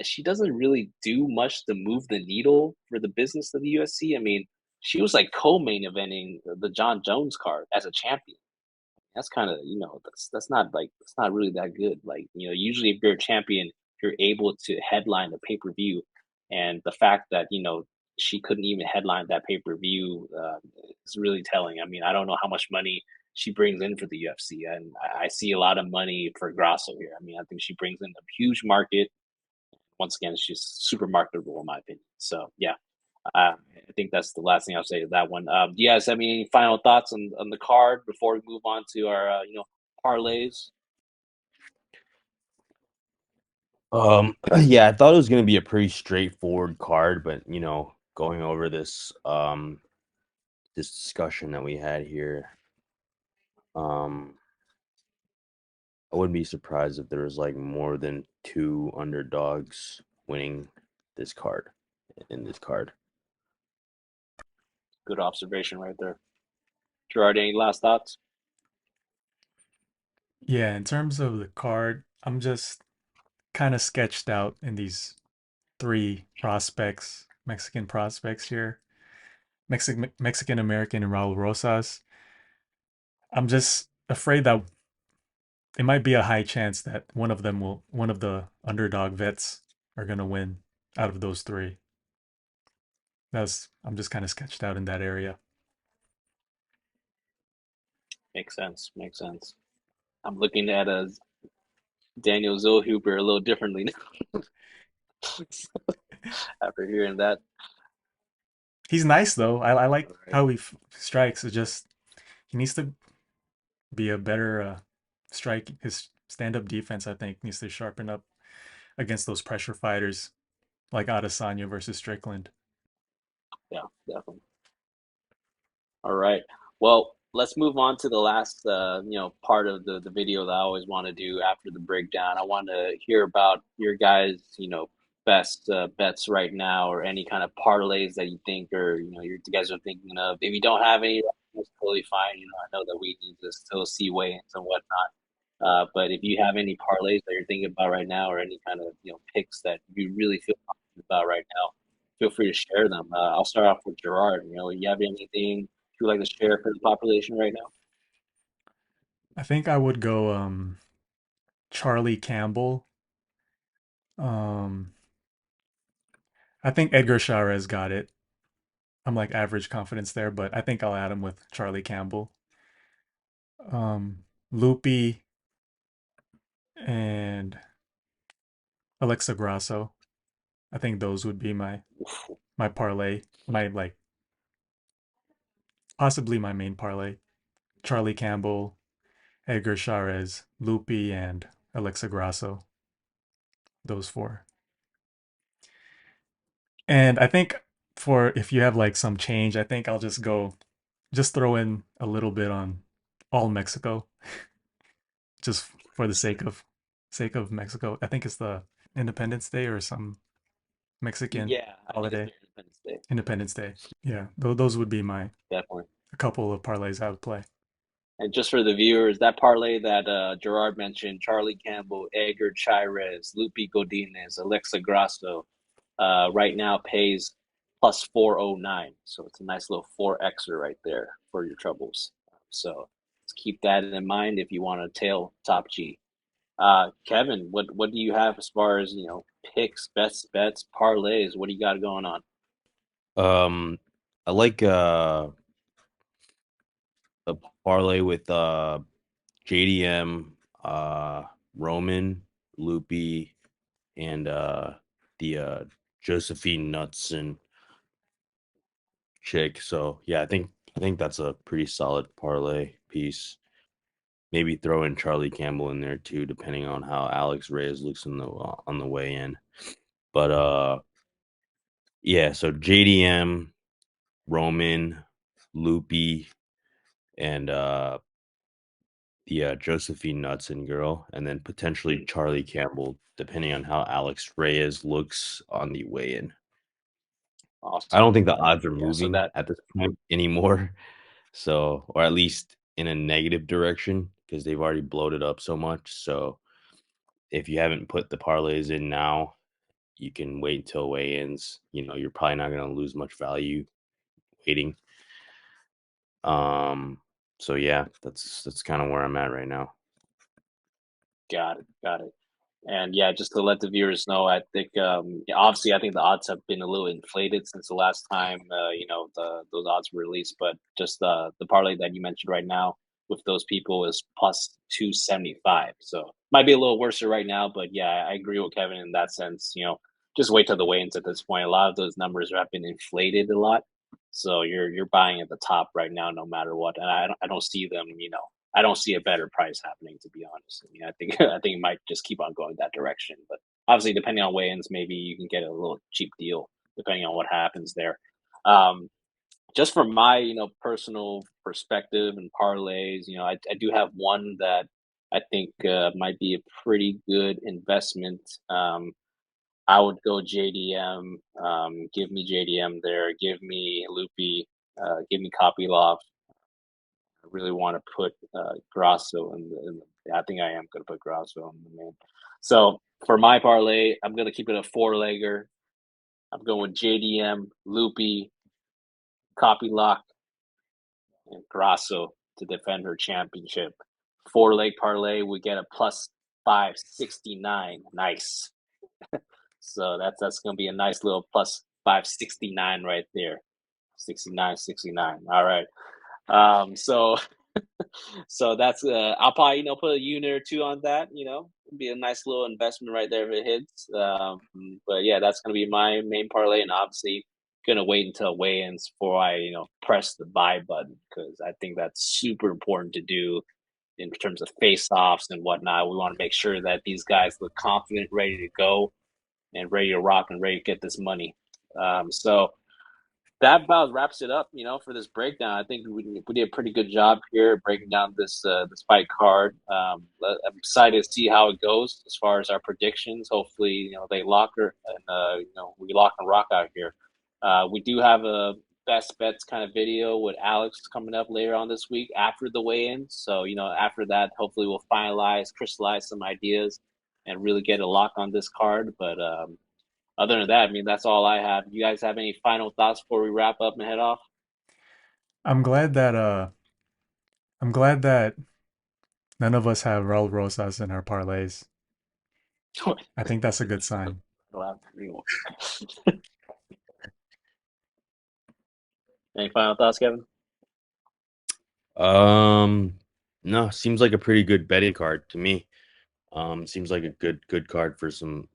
she doesn't really do much to move the needle for the business of the UFC. I mean, she was like co-main eventing the John Jones card as a champion. That's kind of that's not really that good. Like usually if you're a champion, you're able to headline the pay per view, and the fact that she couldn't even headline that pay per view is really telling. I mean, I don't know how much money she brings in for the UFC, and I see a lot of money for Grasso here. I mean, I think she brings in a huge market. Once again, she's super marketable in my opinion. So yeah, I think that's the last thing I'll say to that one. Do you guys have any final thoughts on the card before we move on to our parlays? Yeah, I thought it was gonna be a pretty straightforward card, but going over this discussion that we had here, I wouldn't be surprised if there was like more than two underdogs winning this card in this card. Good observation right there. Gerard, any last thoughts? Yeah, in terms of the card, I'm just kind of sketched out in these three prospects, Mexican prospects here. Mexican American and Raul Rosas. I'm just afraid that it might be a high chance that one of the underdog vets are gonna win out of those three. I'm just kind of sketched out in that area. Makes sense. Makes sense. I'm looking at a Daniel Zellhuber a little differently now after hearing that. He's nice though. I like All right. how he strikes. It just he needs to be a better strike. His stand-up defense, I think, needs to sharpen up against those pressure fighters like Adesanya versus Strickland. Yeah, definitely. All right. Well, let's move on to the last, part of the video that I always want to do after the breakdown. I want to hear about your guys, best bets right now, or any kind of parlays that you think, or you guys are thinking of. If you don't have any, it's totally fine. I know that we need to still see weigh-ins and whatnot. But if you have any parlays that you're thinking about right now, or any kind of picks that you really feel confident about right now, feel free to share them. I'll start off with Gerard. You have anything you would like to share for the population right now? I think I would go Charlie Campbell. Um, I think Edgar Chairez got it. I'm like average confidence there, but I think I'll add him with Charlie Campbell. Loopy and Alexa Grasso. I think those would be my parlay, my like possibly my main parlay. Charlie Campbell, Edgar Chairez, Loopy, and Alexa Grasso. Those four. And I think for if you have like some change, I think I'll just throw in a little bit on all Mexico, just for the sake of Mexico. I think it's the Independence Day or some Mexican Yeah, I think it's holiday. their Independence Day. Independence Day. Yeah, those would be my Definitely. a couple of parlays I would play. And just for the viewers, that parlay that Gerard mentioned, Charlie Campbell, Edgar Chairez, Lupi Godinez, Alexa Grasso, right now pays plus 409. So it's a nice little 4Xer right there for your troubles. So let's keep that in mind if you want to tail top G. Kevin, what do you have as far as picks, best bets, parlays? What do you got going on? I like a parlay with JDM, Roman, Loopy, and the Josephine Knutsson chick. So yeah, I think that's a pretty solid parlay piece. Maybe throw in Charlie Campbell in there too, depending on how Alex Reyes looks on the way in. But yeah, so JDM, Roman, Loopy, and the Josephine Knudsen girl, and then potentially Charlie Campbell, depending on how Alex Reyes looks on the way in. I Awesome. don't think the odds are Yeah, so moving that at this point anymore. So, or at least in a negative direction because they've already bloated up so much. So, if you haven't put the parlays in now, you can wait until weigh-ins. You're probably not going to lose much value waiting. Um, so yeah, that's kind of where I'm at right now. got it, got it. And yeah, just to let the viewers know, I think yeah, obviously I think the odds have been a little inflated since the last time those odds were released. But just the parlay that you mentioned right now with those people is plus 275. So might be a little worse right now, but yeah, I agree with Kevin in that sense. Just wait till the weigh-ins at this point. A lot of those numbers have been inflated a lot, so you're buying at the top right now, no matter what. And I don't see them. I don't see a better price happening, to be honest. I mean, I think I think it might just keep on going that direction. But obviously, depending on weigh-ins, maybe you can get a little cheap deal depending on what happens there. Um, just from my personal perspective and parlays, I do have one that I think might be a pretty good investment. I would go JDM. Give me JDM there. Give me Loopy. Give me Kopylov. I really want to put Grasso I think I am going to put Grasso in the main. So for my parlay, I'm going to keep it a four-legger. I'm going with JDM, Loopy, Copy Lock, and Grasso to defend her championship. Four-leg parlay, we get a plus 569. Nice. So that's going to be a nice little plus 569 right there. 69, 69. All right. So so that's I'll probably put a unit or two on that. It'd be a nice little investment right there if it hits. But yeah, that's gonna be my main parlay, and obviously gonna wait until weigh-ins before I press the buy button because I think that's super important to do in terms of face-offs and whatnot. We want to make sure that these guys look confident, ready to go, and ready to rock and ready to get this money. So that about wraps it up, for this breakdown. I think we did a pretty good job here breaking down this fight card. I'm excited to see how it goes as far as our predictions. Hopefully, they lock her and we lock and rock out here. We do have best bets kind of video with Alex coming up later on this week after the weigh-in. So, after that, hopefully we'll crystallize some ideas and really get a lock on this card. But other than that, I mean, that's all I have. You guys have any final thoughts before we wrap up and head off? I'm glad that I'm glad that none of us have Raul Rosas in our parlays. I think that's a good sign. Any final thoughts, Kevin? No, seems like a pretty good betting card to me. Seems like a good card for some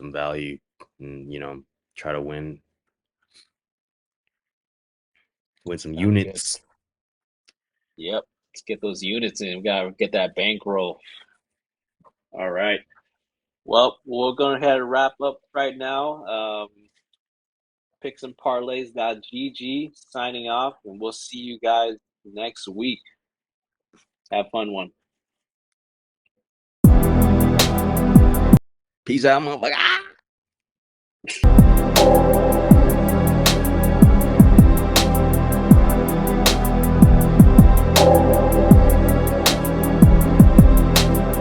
value, and try to win some units. Good. Yep, let's get those units in. We gotta get that bankroll. All right. Well, we're going ahead and wrap up right now. Picks and parlays.gg signing off, and we'll see you guys next week. Have fun one. Peace out, motherfucker.